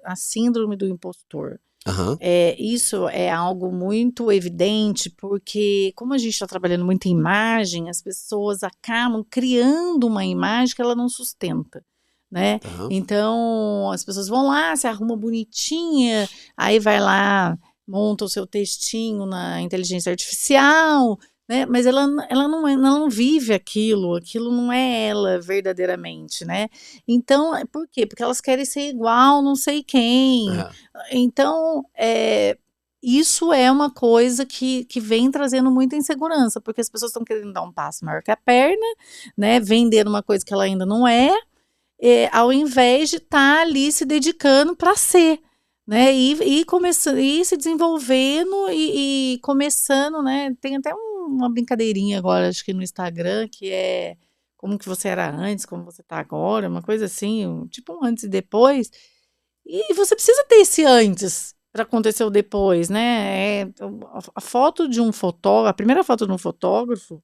a síndrome do impostor. Aham. Isso é algo muito evidente, porque como a gente está trabalhando muito em imagem, as pessoas acabam criando uma imagem que ela não sustenta, né? Aham. Então, as pessoas vão lá, se arruma bonitinha, aí vai lá, monta o seu textinho na inteligência artificial, né? Mas ela não vive aquilo não é ela verdadeiramente, né? Então, por quê? Porque elas querem ser igual não sei quem. É. Então, isso é uma coisa que vem trazendo muita insegurança, porque as pessoas estão querendo dar um passo maior que a perna, né? Vender uma coisa que ela ainda não é, ao invés de estar ali se dedicando para ser, né? E começando, e se desenvolvendo e começando, né? Tem até uma brincadeirinha agora, acho que no Instagram, que é como que você era antes, como você está agora, uma coisa assim, tipo um antes e depois. E você precisa ter esse antes para acontecer o depois, né? A foto de um fotógrafo, a primeira foto de um fotógrafo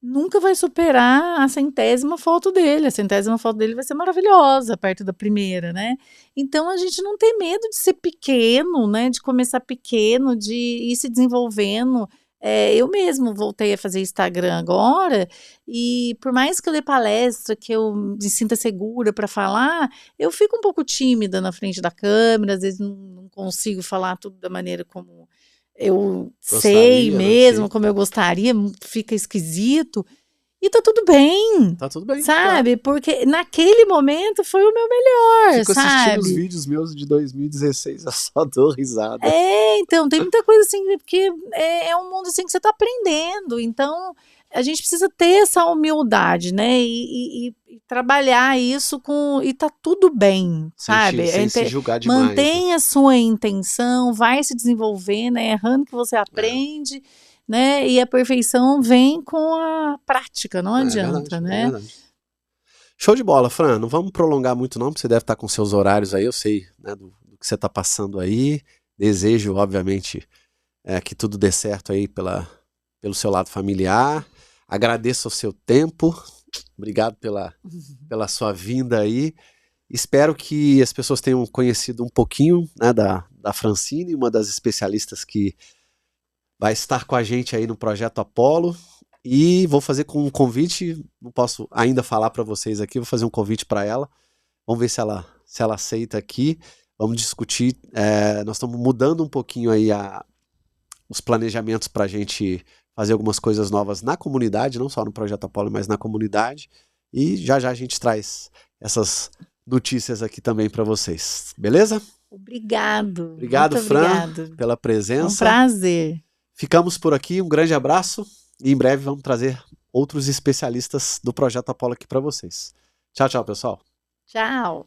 nunca vai superar a 100ª foto dele. A 100ª foto dele vai ser maravilhosa perto da primeira, né? Então a gente não tem medo de ser pequeno, né? De começar pequeno, de ir se desenvolvendo. Eu mesmo voltei a fazer Instagram agora e por mais que eu dê palestra, que eu me sinta segura para falar, eu fico um pouco tímida na frente da câmera, às vezes não consigo falar tudo da maneira como eu sei Gostaria, né? mesmo, Sim. como eu gostaria, fica esquisito. E tá tudo bem, Tá tudo bem, claro. sabe? Porque naquele momento foi o meu melhor, Fico assistindo os sabe? vídeos meus de 2016, eu só dou risada. Então, tem muita coisa assim, porque é um mundo assim que você tá aprendendo. Então, a gente precisa ter essa humildade, né? E trabalhar isso e tá tudo bem, sabe? Sem se julgar demais, né? Mantenha a sua intenção, vai se desenvolvendo, é errando que você aprende, né? E a perfeição vem com a prática, não adianta, É né? verdade. Show de bola, Fran. Não vamos prolongar muito não, porque você deve estar com seus horários aí, eu sei, né, do que você está passando aí. Desejo, obviamente, que tudo dê certo aí pelo seu lado familiar. Agradeço o seu tempo. Obrigado pela sua vinda aí. Espero que as pessoas tenham conhecido um pouquinho, né, da Francine, uma das especialistas que vai estar com a gente aí no Projeto Apollo. E vou fazer com um convite, não posso ainda falar para vocês aqui, vou fazer um convite para ela. Vamos ver se ela aceita aqui. Vamos discutir. Nós estamos mudando um pouquinho aí os planejamentos para a gente fazer algumas coisas novas na comunidade, não só no Projeto Apollo, mas na comunidade. E já a gente traz essas notícias aqui também para vocês. Beleza? Obrigado. Obrigado, muito Fran, obrigado. pela presença. É um prazer. Ficamos por aqui, um grande abraço e em breve vamos trazer outros especialistas do Projeto Apollo aqui para vocês. Tchau, tchau, pessoal. Tchau.